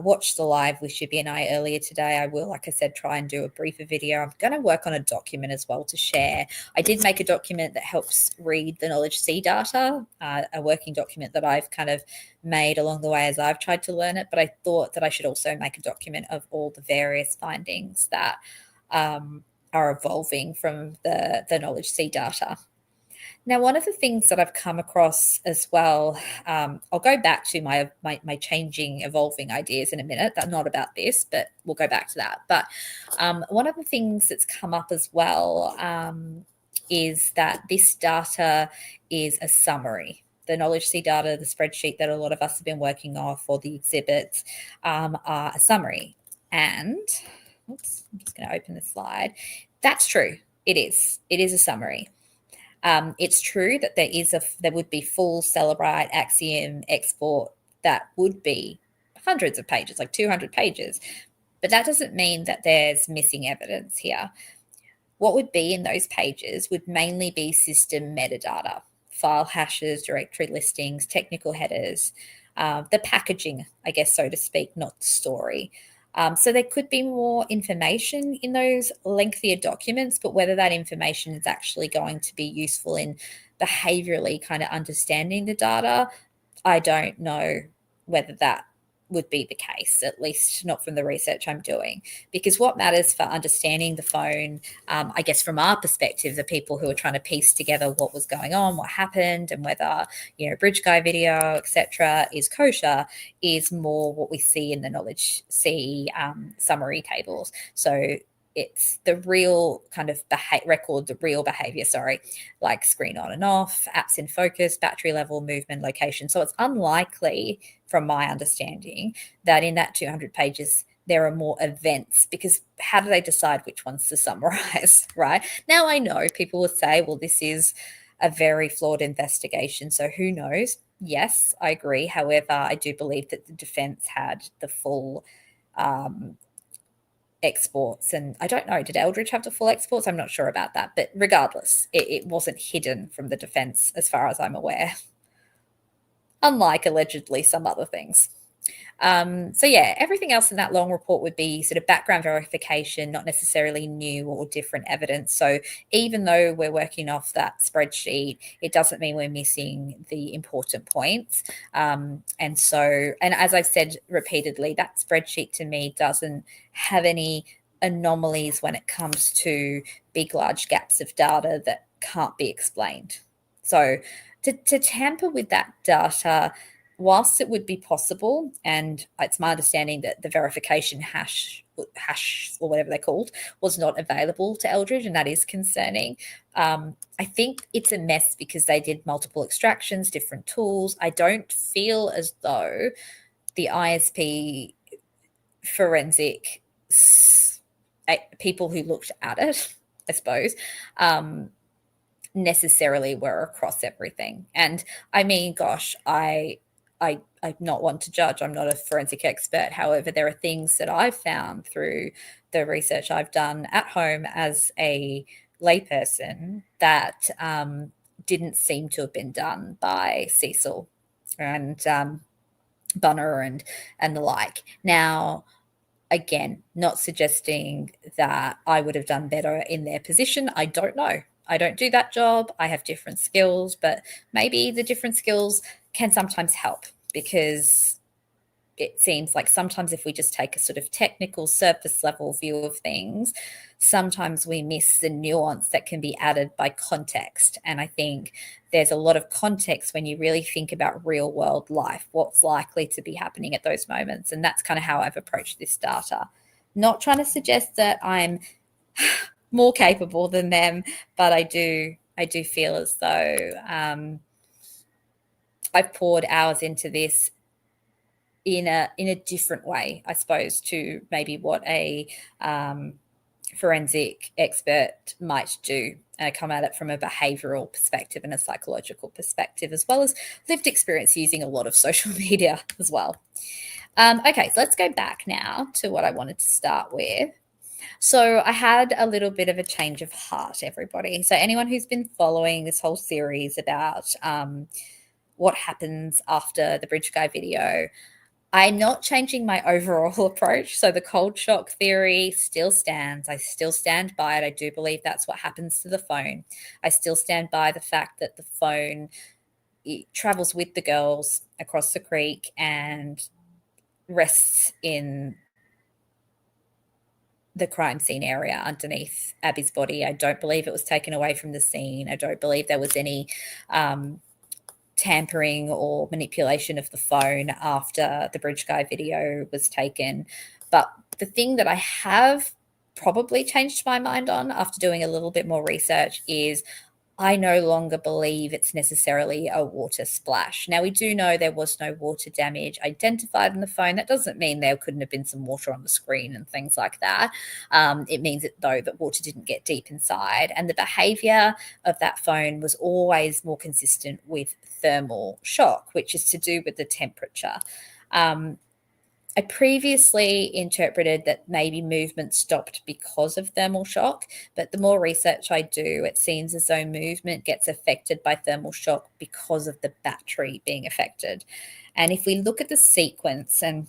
watch the live with Shippy and I earlier today. I will, like I said, try and do a briefer video. I'm going to work on a document as well to share. I did make a document that helps read the knowledge C data, a working document that I've kind of made along the way as I've tried to learn it, but I thought that I should also make a document of all the various findings that are evolving from the knowledge C data. Now, one of the things that I've come across as well, I'll go back to my changing, evolving ideas in a minute. That's not about this, but we'll go back to that. But one of the things that's come up as well is that this data is a summary. The knowledge C data, the spreadsheet that a lot of us have been working off, or the exhibits, are a summary. And oops, I'm just going to open the slide. That's true. It is. It is a summary. It's true that there would be full Celebrite Axiom export that would be hundreds of pages, like 200 pages. But that doesn't mean that there's missing evidence here. What would be in those pages would mainly be system metadata, file hashes, directory listings, technical headers, the packaging, I guess, so to speak, not the story. So there could be more information in those lengthier documents, but whether that information is actually going to be useful in behaviorally kind of understanding the data, I don't know whether that would be the case, at least not from the research I'm doing. Because what matters for understanding the phone, I guess from our perspective, the people who are trying to piece together what was going on, what happened, and whether, bridge guy video, etc., is kosher, is more what we see in the knowledge C summary tables. So it's the real kind of record the real behavior, like screen on and off, apps in focus, battery level, movement, location. So it's unlikely, from my understanding, that in that 200 pages there are more events, because how do they decide which ones to summarize, right? Now, I know people will say, well, this is a very flawed investigation, so who knows? Yes, I agree. However, I do believe that the defense had the full exports, and I don't know, did Eldridge have the full exports? I'm not sure about that, but regardless, it wasn't hidden from the defense as far as I'm aware, unlike allegedly some other things. So yeah, everything else in that long report would be sort of background verification, not necessarily new or different evidence. So even though we're working off that spreadsheet, it doesn't mean we're missing the important points. And as I've said repeatedly, that spreadsheet to me doesn't have any anomalies when it comes to big, large gaps of data that can't be explained. So to tamper with that data, whilst it would be possible, and it's my understanding that the verification hash or whatever they're called was not available to Eldridge, and that is concerning. I think it's a mess because they did multiple extractions, different tools. I don't feel as though the ISP forensic people who looked at it, I suppose, necessarily were across everything. And I mean, gosh, I'm not one to judge. I'm not a forensic expert. However, there are things that I've found through the research I've done at home as a layperson that didn't seem to have been done by Cecil and Bunner and the like. Now, again, not suggesting that I would have done better in their position. I don't know. I don't do that job. I have different skills, but maybe the different skills can sometimes help, because it seems like sometimes if we just take a sort of technical surface level view of things, sometimes we miss the nuance that can be added by context. And I think there's a lot of context when you really think about real world life, what's likely to be happening at those moments. And that's kind of how I've approached this data. Not trying to suggest that I'm more capable than them, but I do feel as though I've poured hours into this in a different way, I suppose, to maybe what a forensic expert might do. And I come at it from a behavioral perspective and a psychological perspective, as well as lived experience using a lot of social media as well. Okay, so let's go back now to what I wanted to start with. So I had a little bit of a change of heart, everybody. So anyone who's been following this whole series about what happens after the bridge guy video, I'm not changing my overall approach. So the cold shock theory still stands. I still stand by it. I do believe that's what happens to the phone. I still stand by the fact that the phone travels with the girls across the creek and rests in the crime scene area underneath Abby's body. I don't believe it was taken away from the scene. I don't believe there was any tampering or manipulation of the phone after the bridge guy video was taken. But the thing that I have probably changed my mind on after doing a little bit more research is I no longer believe it's necessarily a water splash. Now, we do know there was no water damage identified in the phone. That doesn't mean there couldn't have been some water on the screen and things like that. It means, though, that water didn't get deep inside. And the behavior of that phone was always more consistent with thermal shock, which is to do with the temperature. I previously interpreted that maybe movement stopped because of thermal shock, but the more research I do, it seems as though movement gets affected by thermal shock because of the battery being affected. And if we look at the sequence, and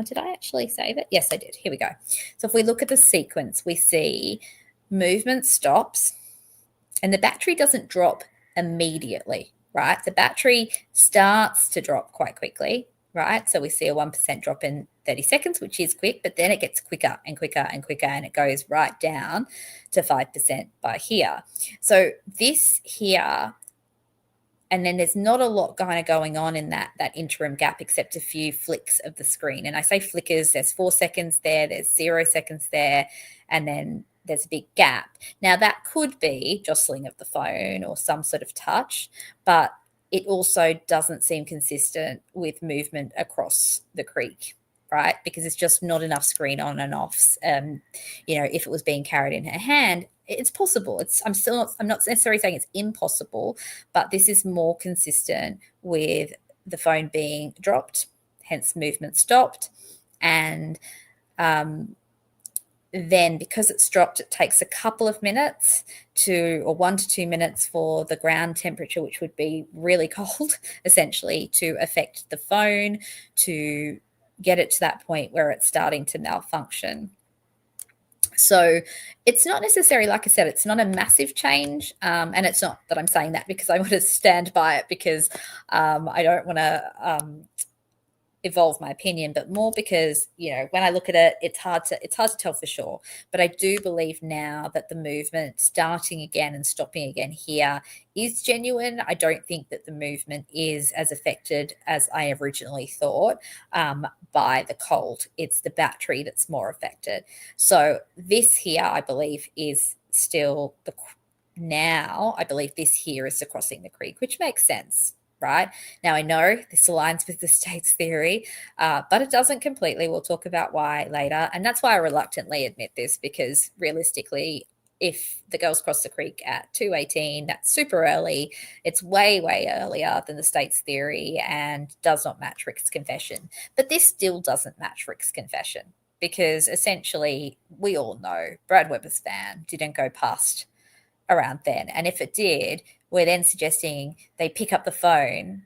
did I actually save it? Yes, I did. Here we go. So if we look at the sequence, we see movement stops and the battery doesn't drop immediately, right? The battery starts to drop quite quickly, right? So we see a 1% drop in 30 seconds, which is quick, but then it gets quicker and quicker and quicker, and it goes right down to 5% by here. So this here, and then there's not a lot kind of going on in that interim gap except a few flicks of the screen. And I say flickers, there's 4 seconds there, there's 0 seconds there, and then there's a big gap. Now that could be jostling of the phone or some sort of touch, but it also doesn't seem consistent with movement across the creek, right? Because it's just not enough screen on and offs. If it was being carried in her hand, it's possible. I'm not necessarily saying it's impossible, but this is more consistent with the phone being dropped, hence movement stopped. And then because it's dropped, it takes a couple of minutes or 1 to 2 minutes for the ground temperature, which would be really cold, essentially, to affect the phone, to get it to that point where it's starting to malfunction. So it's not necessarily, like I said, it's not a massive change. And it's not that I'm saying that because I want to stand by it, because I don't want to evolve my opinion, but more because, when I look at it, it's hard to tell for sure. But I do believe now that the movement starting again and stopping again here is genuine. I don't think that the movement is as affected as I originally thought by the cold. It's the battery that's more affected. So this here, I believe, is still now I believe this here is the crossing the creek, which makes sense. Right? Now, I know this aligns with the state's theory, but it doesn't completely. We'll talk about why later. And that's why I reluctantly admit this, because realistically, if the girls cross the creek at 2:18, that's super early. It's way, way earlier than the state's theory and does not match Rick's confession. But this still doesn't match Rick's confession, because essentially we all know Brad Weber's van didn't go past around then. And if it did, we're then suggesting they pick up the phone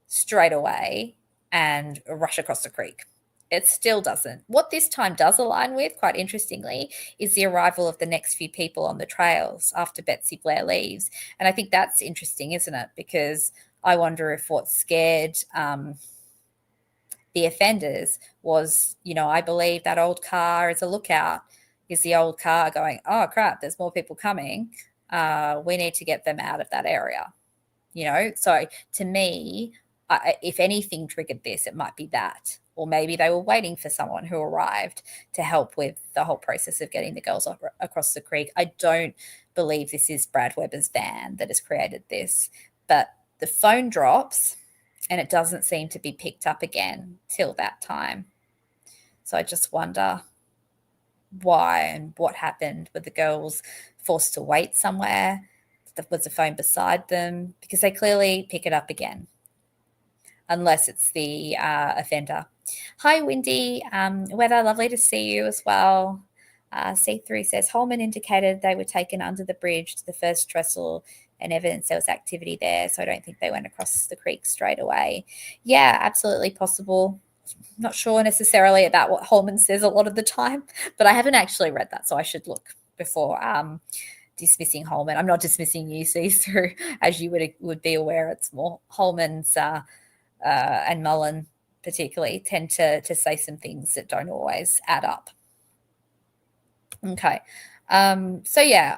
straight away and rush across the creek. It still doesn't. What this time does align with, quite interestingly, is the arrival of the next few people on the trails after Betsy Blair leaves. And I think that's interesting, isn't it? Because I wonder if what scared the offenders was, I believe that old car is a lookout, is the old car going, oh, crap, there's more people coming. We need to get them out of that area, So to me, if anything triggered this, it might be that. or maybe they were waiting for someone who arrived to help with the whole process of getting the girls across the creek. I don't believe this is Brad Weber's van that has created this, but the phone drops and it doesn't seem to be picked up again till that time. So I just wonder why and what happened. Were the girls forced to wait somewhere? Was the phone beside them? Because they clearly pick it up again, unless it's the offender. Hi, Windy. Weather, lovely to see you as well. C3 says Holman indicated they were taken under the bridge to the first trestle and evidence there was activity there, so I don't think they went across the creek straight away. Yeah, absolutely possible. Not sure necessarily about what Holman says a lot of the time, but I haven't actually read that, so I should look before dismissing Holman. I'm not dismissing you, see-through, as you would be aware. It's more Holman's and Mullen particularly tend to say some things that don't always add up. Okay. So yeah,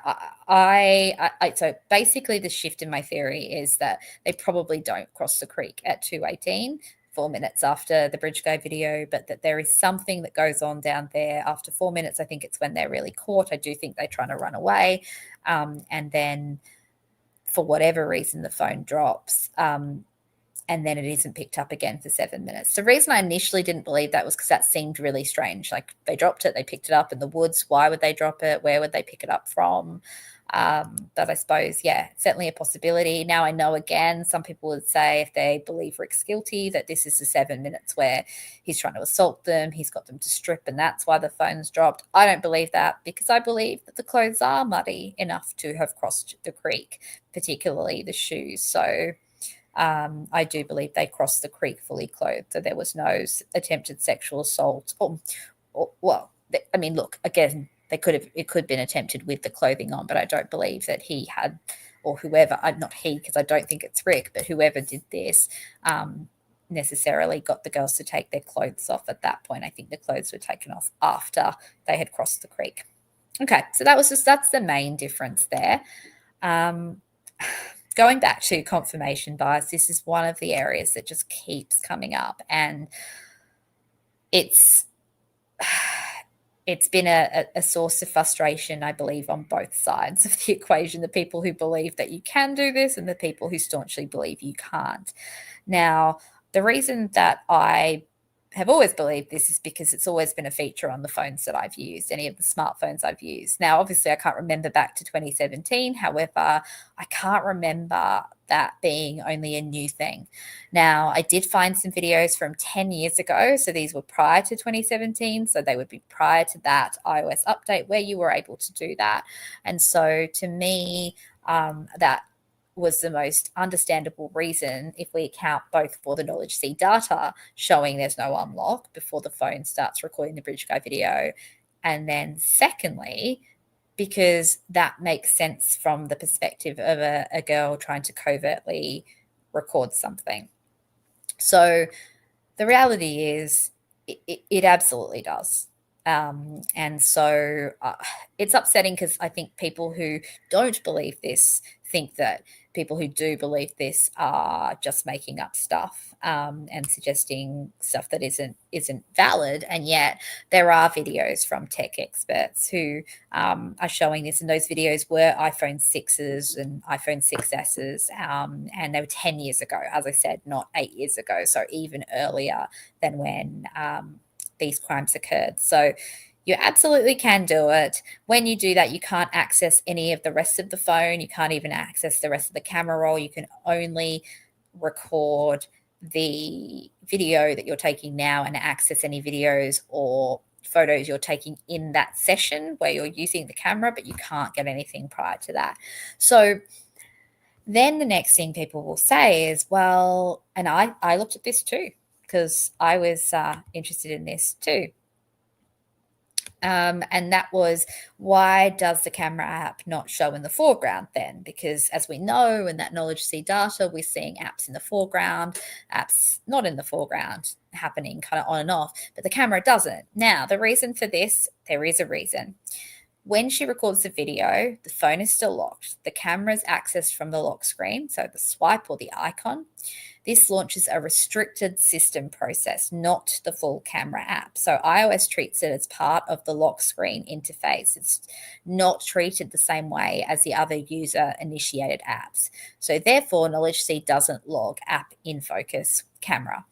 so basically the shift in my theory is that they probably don't cross the creek at 2:18, 4 minutes after the bridge go video, but that there is something that goes on down there after 4 minutes. I think it's when they're really caught. I do think they're trying to run away. And then for whatever reason, the phone drops. And then it isn't picked up again for 7 minutes. The reason I initially didn't believe that was because that seemed really strange. Like, they dropped it, they picked it up in the woods. Why would they drop it? Where would they pick it up from? But I suppose, yeah, certainly a possibility. Now I know, again, some people would say, if they believe Rick's guilty, that this is the 7 minutes where he's trying to assault them, he's got them to strip, and that's why the phone's dropped. I don't believe that, because I believe that the clothes are muddy enough to have crossed the creek, particularly the shoes. So I do believe they crossed the creek fully clothed, so there was no attempted sexual assault. Look, again, it could have been attempted with the clothing on, but I don't believe that he had, or whoever, not he, because I don't think it's Rick, but whoever did this necessarily got the girls to take their clothes off at that point. I think the clothes were taken off after they had crossed the creek. Okay, so that's the main difference there. Going back to confirmation bias, this is one of the areas that just keeps coming up, and it's been a source of frustration, I believe, on both sides of the equation, the people who believe that you can do this and the people who staunchly believe you can't. Now, the reason that I have always believed this is because it's always been a feature on the phones that I've used, any of the smartphones I've used. Now, obviously, I can't remember back to 2017. However, I can't remember that being only a new thing. Now, I did find some videos from 10 years ago. So these were prior to 2017. So they would be prior to that iOS update where you were able to do that. And so to me, that was the most understandable reason, if we account both for the knowledge C data showing there's no unlock before the phone starts recording the bridge guy video. And then secondly, because that makes sense from the perspective of a girl trying to covertly record something. So the reality is it absolutely does. And so it's upsetting, because I think people who don't believe this think that people who do believe this are just making up stuff and suggesting stuff that isn't valid. And yet there are videos from tech experts who are showing this, and those videos were iPhone 6s and iPhone 6s, and they were 10 years ago, as I said, not 8 years ago, so even earlier than when these crimes occurred. So you absolutely can do it. When you do that, you can't access any of the rest of the phone. You can't even access the rest of the camera roll. You can only record the video that you're taking now and access any videos or photos you're taking in that session where you're using the camera, but you can't get anything prior to that. So then the next thing people will say is, well, and I looked at this too, because I was interested in this too. And that was, why does the camera app not show in the foreground then? Because as we know, in that knowledge C data, we're seeing apps in the foreground, apps not in the foreground, happening kind of on and off, but the camera doesn't. Now, the reason for this, there is a reason. When she records the video, the phone is still locked. The camera is accessed from the lock screen, so the swipe or the icon. This launches a restricted system process, not the full camera app. So iOS treats it as part of the lock screen interface. It's not treated the same way as the other user-initiated apps. So therefore, Knowledge C doesn't log app in focus camera.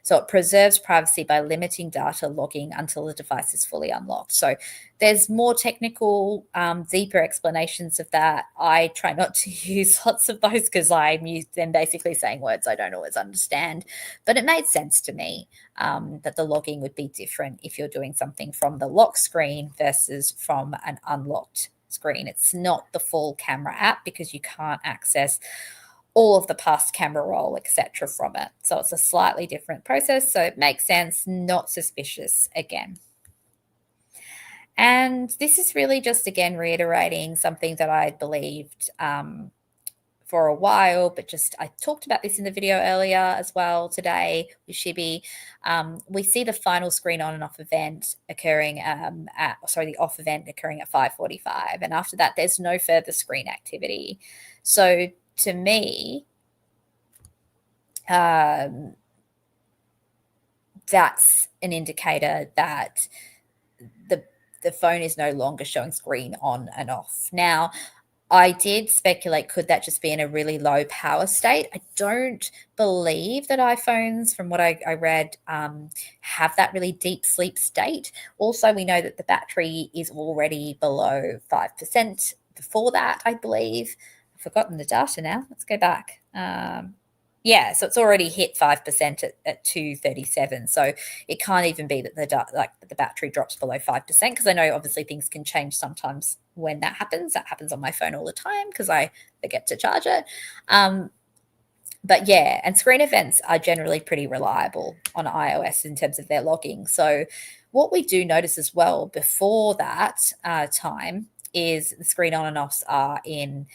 So it preserves privacy by limiting data logging until the device is fully unlocked. So there's more technical, deeper explanations of that. I try not to use lots of those because I'm used them basically saying words I don't always understand. But it made sense to me that the logging would be different if you're doing something from the lock screen versus from an unlocked screen. It's not the full camera app because you can't access all of the past camera roll, etc. from it. So it's a slightly different process. So it makes sense, not suspicious again. And this is really just, again, reiterating something that I believed for a while, but just I talked about this in the video earlier as well today with Shibi. We see the final screen on and off event occurring the off event occurring at 5:45. And after that, there's no further screen activity. So to me, that's an indicator that the phone is no longer showing screen on and off. Now, I did speculate, could that just be in a really low power state? I don't believe that iPhones, from what I read, have that really deep sleep state. Also, we know that the battery is already below 5% before that, I believe. I've forgotten the data now. Let's go back. So it's already hit 5% at 2:37. So it can't even be that the battery drops below 5%, because I know obviously things can change sometimes when that happens. That happens on my phone all the time because I forget to charge it. But yeah, and screen events are generally pretty reliable on iOS in terms of their logging. So what we do notice as well before that time is the screen on and offs are in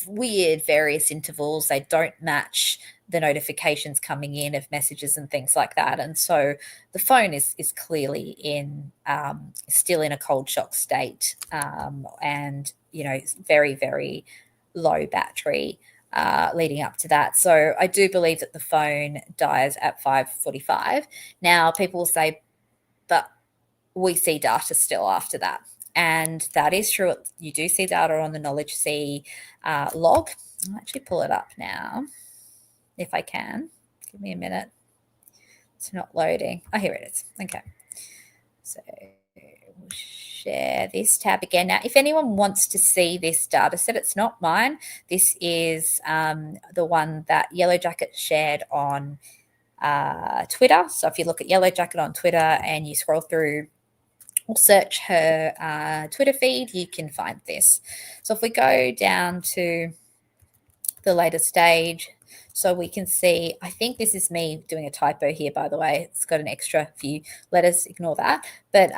weird various intervals. They don't match the notifications coming in of messages and things like that. And so the phone is clearly still in a cold shock state, and very, very low battery leading up to that. So I do believe that the phone dies at 5:45. Now, people will say, but we see data still after that. And that is true. You do see data on the Knowledge C log. I'll actually pull it up now, if I can. Give me a minute. It's not loading. Oh, here it is. Okay. So we'll share this tab again. Now, if anyone wants to see this data set, it's not mine. This is the one that Yellow Jacket shared on Twitter. So if you look at Yellow Jacket on Twitter and you scroll through or search her Twitter feed, you can find this. So if we go down to the later stage, so we can see, I think this is me doing a typo here, by the way. It's got an extra few letters, ignore that. But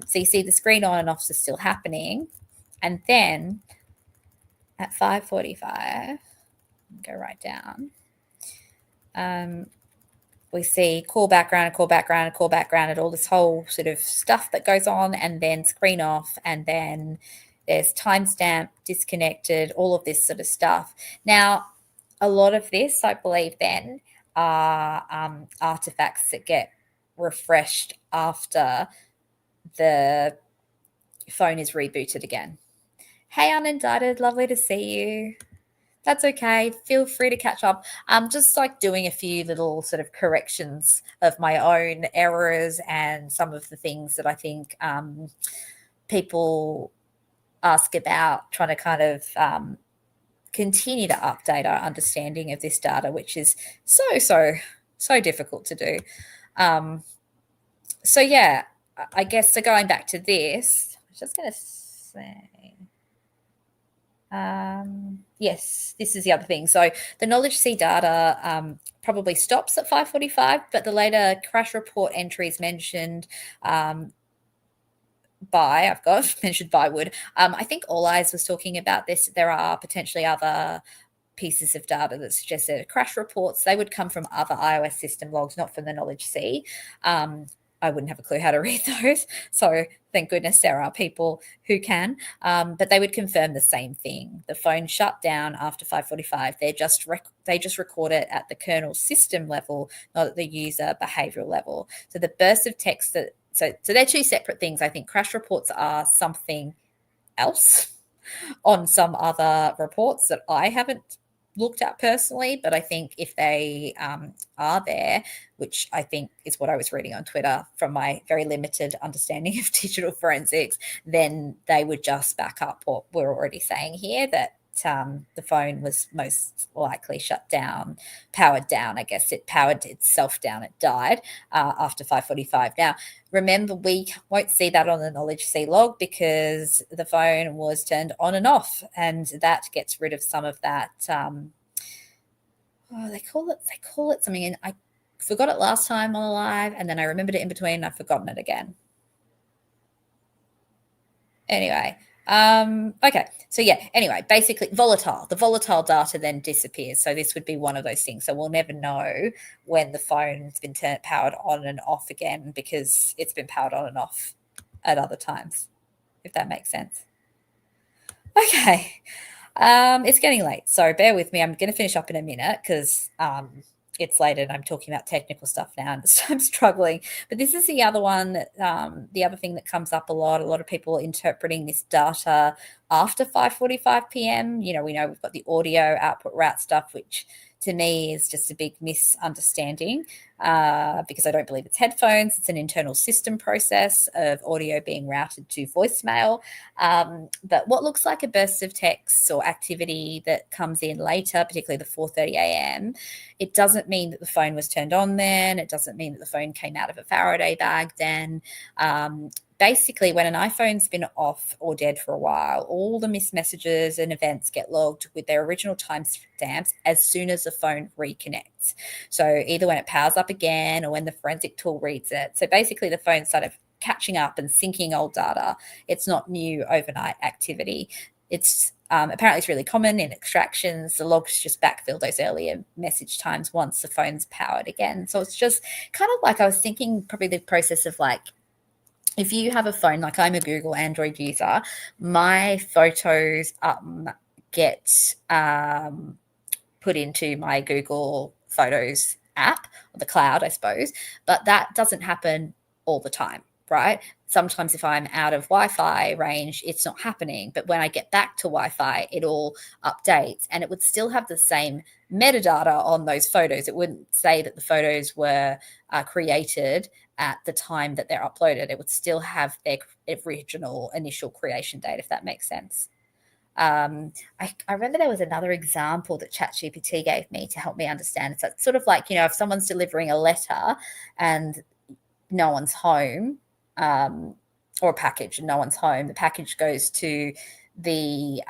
so you see the screen on and offs are still happening. And then at 5:45, go right down, we see call background, call background, call background, and all this whole sort of stuff that goes on, and then screen off, and then there's timestamp, disconnected, all of this sort of stuff. Now, a lot of this, I believe, then are artifacts that get refreshed after the phone is rebooted again. Hey, Unindicted, lovely to see you. That's okay. Feel free to catch up. I'm just like doing a few little sort of corrections of my own errors and some of the things that I think people ask about, trying to kind of continue to update our understanding of this data, which is so difficult to do. So yeah, I guess, so going back to this, I was just going to say, yes, this is the other thing. So the Knowledge C data probably stops at 5:45, but the later crash report entries mentioned I've got mentioned by Wood. I think All Eyes was talking about this. There are potentially other pieces of data that suggested crash reports. They would come from other iOS system logs, not from the Knowledge C. I wouldn't have a clue how to read those. So thank goodness there are people who can. But they would confirm the same thing. The phone shut down after 5:45. They just record it at the kernel system level, not at the user behavioral level. So the burst of text that so they're two separate things. I think crash reports are something else on some other reports that I haven't looked at personally, but I think if they are there, which I think is what I was reading on Twitter from my very limited understanding of digital forensics, then they would just back up what we're already saying here, that the phone was most likely shut down, powered down. I guess it powered itself down. It died after 5:45. Now, remember, we won't see that on the knowledge C log because the phone was turned on and off, and that gets rid of some of that. They call it something, and I forgot it last time on the live, and then I remembered it in between, and I've forgotten it again. Anyway, okay. So yeah, anyway, basically the volatile data then disappears. So this would be one of those things. So we'll never know when the phone's been powered on and off again because it's been powered on and off at other times, if that makes sense. Okay. It's getting late, so bear with me. I'm going to finish up in a minute because it's late and I'm talking about technical stuff now and I'm struggling. But this is the other one, the other thing that comes up a lot. A lot of people interpreting this data after 5:45 p.m. We know we've got the audio output route stuff, which to me is just a big misunderstanding because I don't believe it's headphones. It's an internal system process of audio being routed to voicemail. But what looks like a burst of text or activity that comes in later, particularly the 4:30 a.m., it doesn't mean that the phone was turned on then. It doesn't mean that the phone came out of a Faraday bag then. Basically, when an iPhone's been off or dead for a while, all the missed messages and events get logged with their original timestamps as soon as the phone reconnects. So either when it powers up again or when the forensic tool reads it. So basically, the phone's sort of catching up and syncing old data. It's not new overnight activity. It's apparently it's really common in extractions. The logs just backfill those earlier message times once the phone's powered again. So it's just kind of like I was thinking probably the process of like, if you have a phone, like I'm a Google Android user, my photos get put into my Google Photos app, or the cloud, I suppose, but that doesn't happen all the time, right? Sometimes if I'm out of Wi-Fi range, it's not happening. But when I get back to Wi-Fi, it all updates and it would still have the same metadata on those photos. It wouldn't say that the photos were created at the time that they're uploaded. It would still have their original initial creation date, if that makes sense. I remember there was another example that ChatGPT gave me to help me understand. It's sort of like, if someone's delivering a letter and no one's home, or a package and no one's home, the package goes to the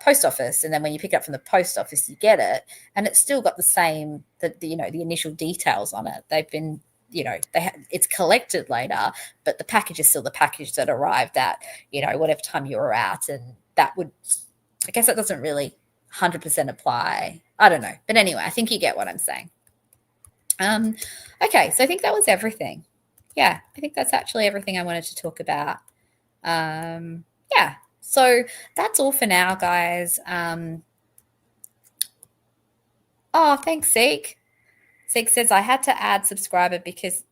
post office, and then when you pick it up from the post office, you get it, and it's still got the same, the initial details on it. They've been, it's collected later, but the package is still the package that arrived at, whatever time you were out, and that would, I guess that doesn't really 100% apply. I don't know, but anyway, I think you get what I'm saying. Okay, so I think that was everything. Yeah, I think that's actually everything I wanted to talk about. Yeah, so that's all for now, guys. Oh, thanks, Seek. Seek says, I had to add subscriber because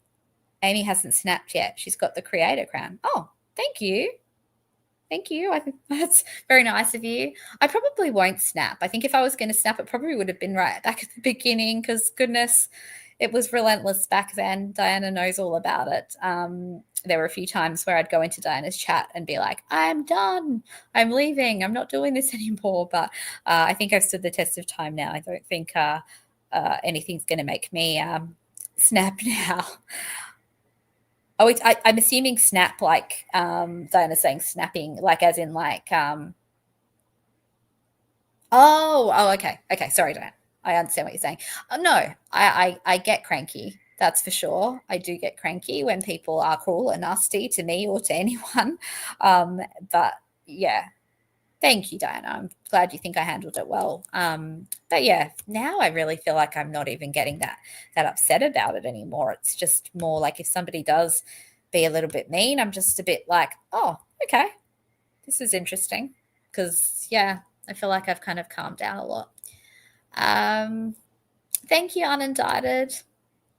Amy hasn't snapped yet. She's got the creator crown. Oh, thank you. Thank you. I think that's very nice of you. I probably won't snap. I think if I was going to snap, it probably would have been right back at the beginning because, goodness, it was relentless back then. Diana knows all about it. There were a few times where I'd go into Diana's chat and be like, I'm done. I'm leaving. I'm not doing this anymore. But I think I've stood the test of time now. I don't think anything's going to make me snap now. Oh, I'm assuming snap like Diana's saying snapping, like as in like okay. Sorry, Diana. I understand what you're saying. No, I get cranky. That's for sure. I do get cranky when people are cruel and nasty to me or to anyone. But yeah, thank you, Diana. I'm glad you think I handled it well. But yeah, now I really feel like I'm not even getting that upset about it anymore. It's just more like if somebody does be a little bit mean. I'm just a bit like, oh, okay, this is interesting. Because, yeah, I feel like I've kind of calmed down a lot. Thank you, Unindicted.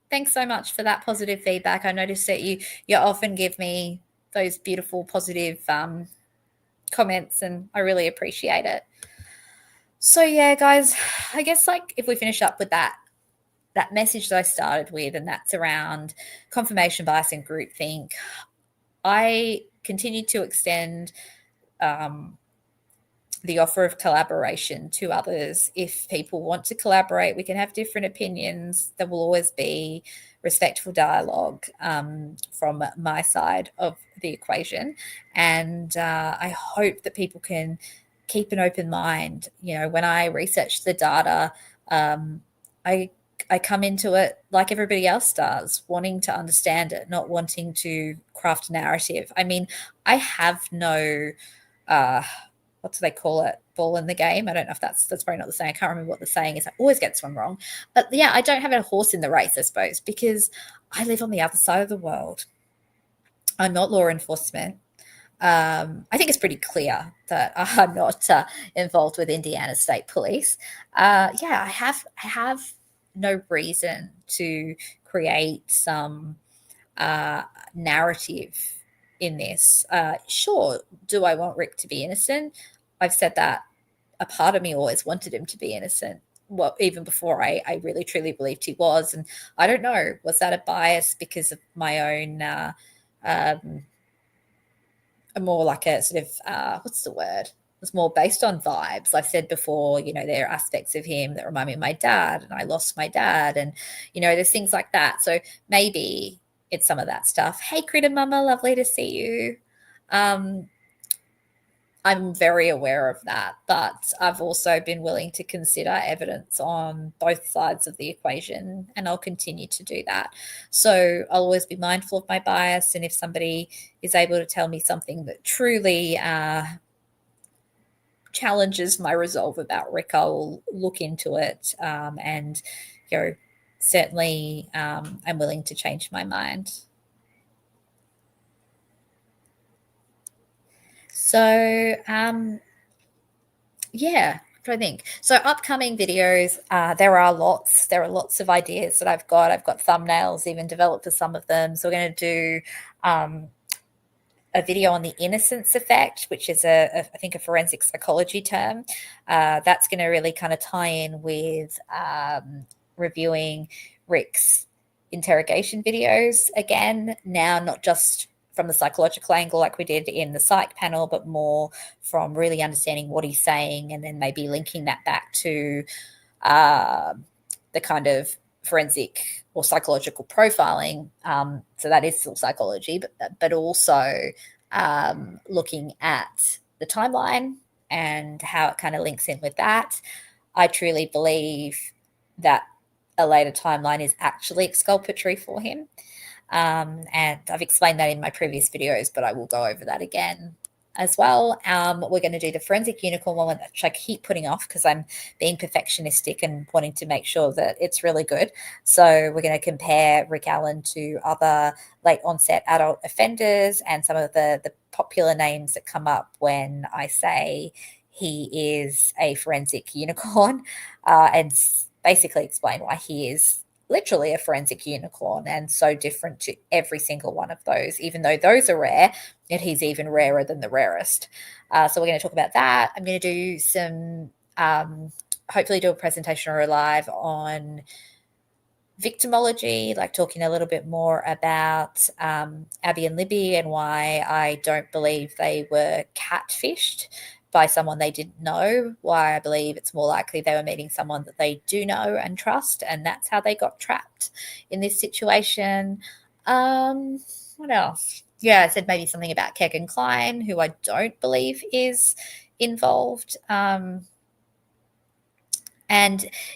Thanks so much for that positive feedback. I noticed that you often give me those beautiful positive comments, and I really appreciate it. So yeah, guys, I guess like if we finish up with that message that I started with, and that's around confirmation bias and groupthink, I continue to extend the offer of collaboration to others. If people want to collaborate, we can have different opinions. There will always be respectful dialogue from my side of the equation. And I hope that people can keep an open mind. You know, when I research the data, I come into it like everybody else does, wanting to understand it, not wanting to craft a narrative. I mean, I have no what do they call it? Ball in the game. I don't know if that's probably not the saying. I can't remember what the saying is. I always get this one wrong. But yeah, I don't have a horse in the race, I suppose, because I live on the other side of the world. I'm not law enforcement. I think it's pretty clear that I'm not involved with Indiana State Police. Yeah, I have no reason to create some narrative in this. Sure, do I want Rick to be innocent? I've said that a part of me always wanted him to be innocent. Well, even before I really truly believed he was. And I don't know, was that a bias because of my own, more like a sort of, what's the word? It's more based on vibes. I've said before, you know, there are aspects of him that remind me of my dad, and I lost my dad, and, you know, there's things like that. So maybe it's some of that stuff. Hey, Critter Mama, lovely to see you. I'm very aware of that, but I've also been willing to consider evidence on both sides of the equation, and I'll continue to do that. So I'll always be mindful of my bias, and if somebody is able to tell me something that truly challenges my resolve about Rick, I'll look into it, and you know, certainly I'm willing to change my mind. So yeah, I think so. Upcoming videos, there are lots. There are lots of ideas that I've got. I've got thumbnails even developed for some of them. So we're going to do a video on the innocence effect, which is I think a forensic psychology term. That's going to really kind of tie in with reviewing Rick's interrogation videos again. Now, not just from the psychological angle like we did in the psych panel, but more from really understanding what he's saying, and then maybe linking that back to the kind of forensic or psychological profiling. So that is still psychology, but also looking at the timeline and how it kind of links in with that. I truly believe that a later timeline is actually exculpatory for him. And I've explained that in my previous videos, but I will go over that again as well. We're going to do the forensic unicorn one, which I keep putting off because I'm being perfectionistic and wanting to make sure that it's really good. So we're going to compare Rick Allen to other late onset adult offenders and some of the popular names that come up when I say he is a forensic unicorn, and basically explain why he is literally a forensic unicorn and so different to every single one of those. Even though those are rare, yet he's even rarer than the rarest. So we're going to talk about that. I'm going to do some, hopefully do a presentation or a live on victimology, like talking a little bit more about Abby and Libby and why I don't believe they were catfished by someone they didn't know, why I believe it's more likely they were meeting someone that they do know and trust, and that's how they got trapped in this situation. What else? Yeah, I said maybe something about Kegan Kline, who I don't believe is involved. And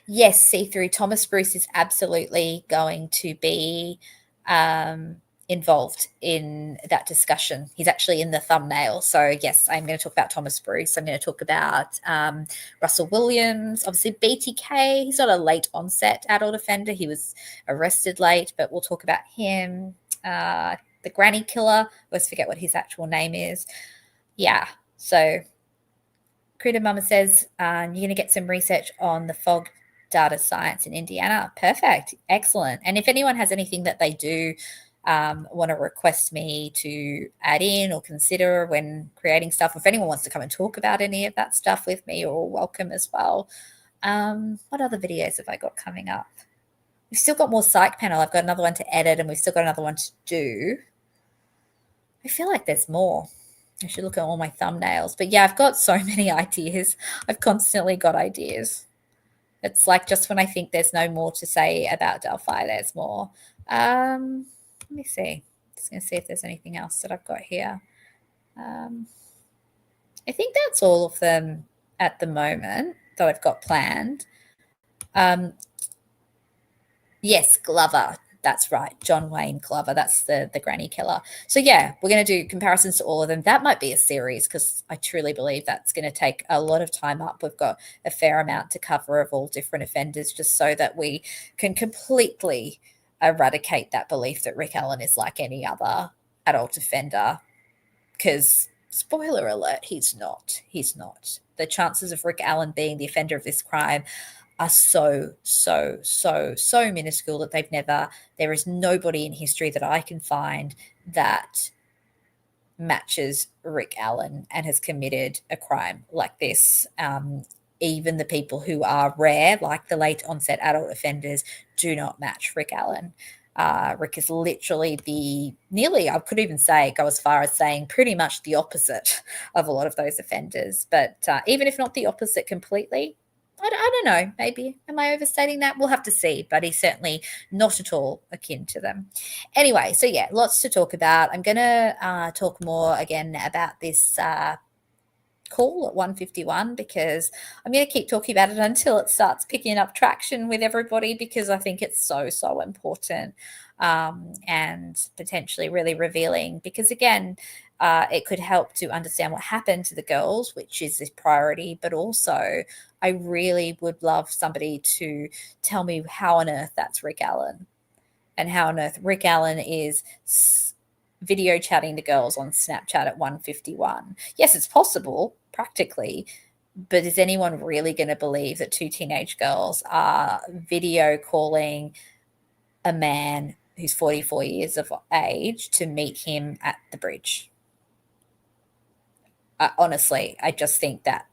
yes, see through Thomas Bruce is absolutely going to be involved in that discussion. He's actually in the thumbnail. So yes, I'm going to talk about Thomas Bruce. I'm going to talk about Russell Williams, obviously BTK. He's not a late onset adult offender. He was arrested late, but we'll talk about him. the granny killer. I always forget what his actual name is. Yeah, so Critter Mama says you're going to get some research on the fog data science in Indiana. Perfect. Excellent. And if anyone has anything that they do want to request me to add in or consider when creating stuff, if anyone wants to come and talk about any of that stuff with me, you're all welcome as well. What other videos have I got coming up? We've still got more psych panel. I've got another one to edit and we've still got another one to do. I feel like there's more. I should look at all my thumbnails. But yeah, I've got so many ideas. I've constantly got ideas. It's like just when I think there's no more to say about Delphi, there's more. Let me see. Just going to see if there's anything else that I've got here. I think that's all of them at the moment that I've got planned. Yes, Glover. That's right. John Wayne Glover. That's the granny killer. So yeah, we're going to do comparisons to all of them. That might be a series because I truly believe that's going to take a lot of time up. We've got a fair amount to cover of all different offenders just so that we can completely eradicate that belief that Rick Allen is like any other adult offender. Because spoiler alert, he's not. He's not. The chances of Rick Allen being the offender of this crime are so minuscule that there is nobody in history that I can find that matches Rick Allen and has committed a crime like this. Even the people who are rare, like the late onset adult offenders, do not match Rick Allen. Rick is literally I could even go as far as saying pretty much the opposite of a lot of those offenders. But even if not the opposite completely, I don't know, maybe. Am I overstating that? We'll have to see, but he's certainly not at all akin to them. Anyway, so yeah, lots to talk about. I'm going to talk more again about this call at 151 because I'm going to keep talking about it until it starts picking up traction with everybody because I think it's so important and potentially really revealing because, again, it could help to understand what happened to the girls, which is this priority, but also I really would love somebody to tell me how on earth that's Rick Allen and how on earth Rick Allen is video chatting to girls on Snapchat at 151. Yes, it's possible practically, but is anyone really going to believe that two teenage girls are video calling a man who's 44 years of age to meet him at the bridge? Honestly, I just think that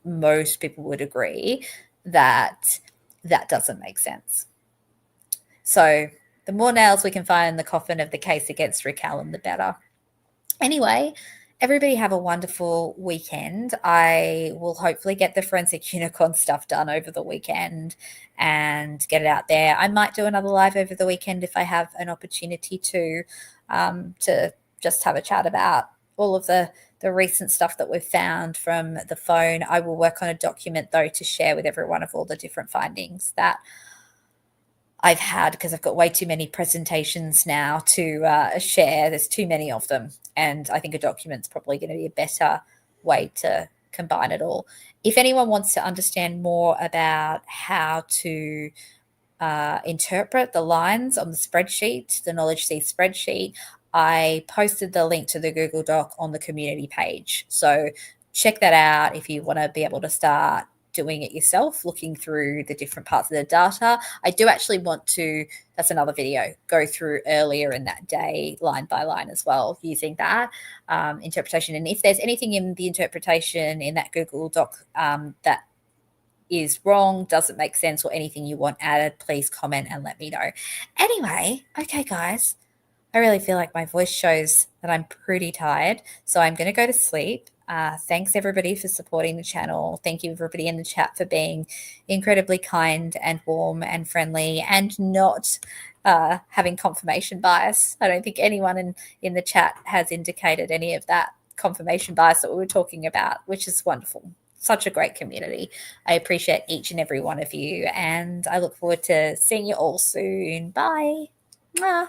most people would agree that that doesn't make sense. So the more nails we can find in the coffin of the case against Rick Allen, the better. Anyway, everybody have a wonderful weekend. I will hopefully get the forensic unicorn stuff done over the weekend and get it out there. I might do another live over the weekend if I have an opportunity to just have a chat about all of the recent stuff that we've found from the phone. I will work on a document, though, to share with everyone of all the different findings that I've had because I've got way too many presentations now to share. There's too many of them. And I think a document's probably going to be a better way to combine it all. If anyone wants to understand more about how to interpret the lines on the spreadsheet, the Knowledge C spreadsheet, I posted the link to the Google Doc on the community page. So check that out if you want to be able to start doing it yourself, looking through the different parts of the data. I do actually want to, that's another video, go through earlier in that day, line by line as well, using that interpretation. And if there's anything in the interpretation in that Google Doc that is wrong, doesn't make sense, or anything you want added, please comment and let me know. Anyway, okay, guys, I really feel like my voice shows that I'm pretty tired, so I'm going to go to sleep. Thanks, everybody, for supporting the channel. Thank you, everybody in the chat, for being incredibly kind and warm and friendly and not having confirmation bias. I don't think anyone in the chat has indicated any of that confirmation bias that we were talking about, which is wonderful. Such a great community. I appreciate each and every one of you, and I look forward to seeing you all soon. Bye. Mwah.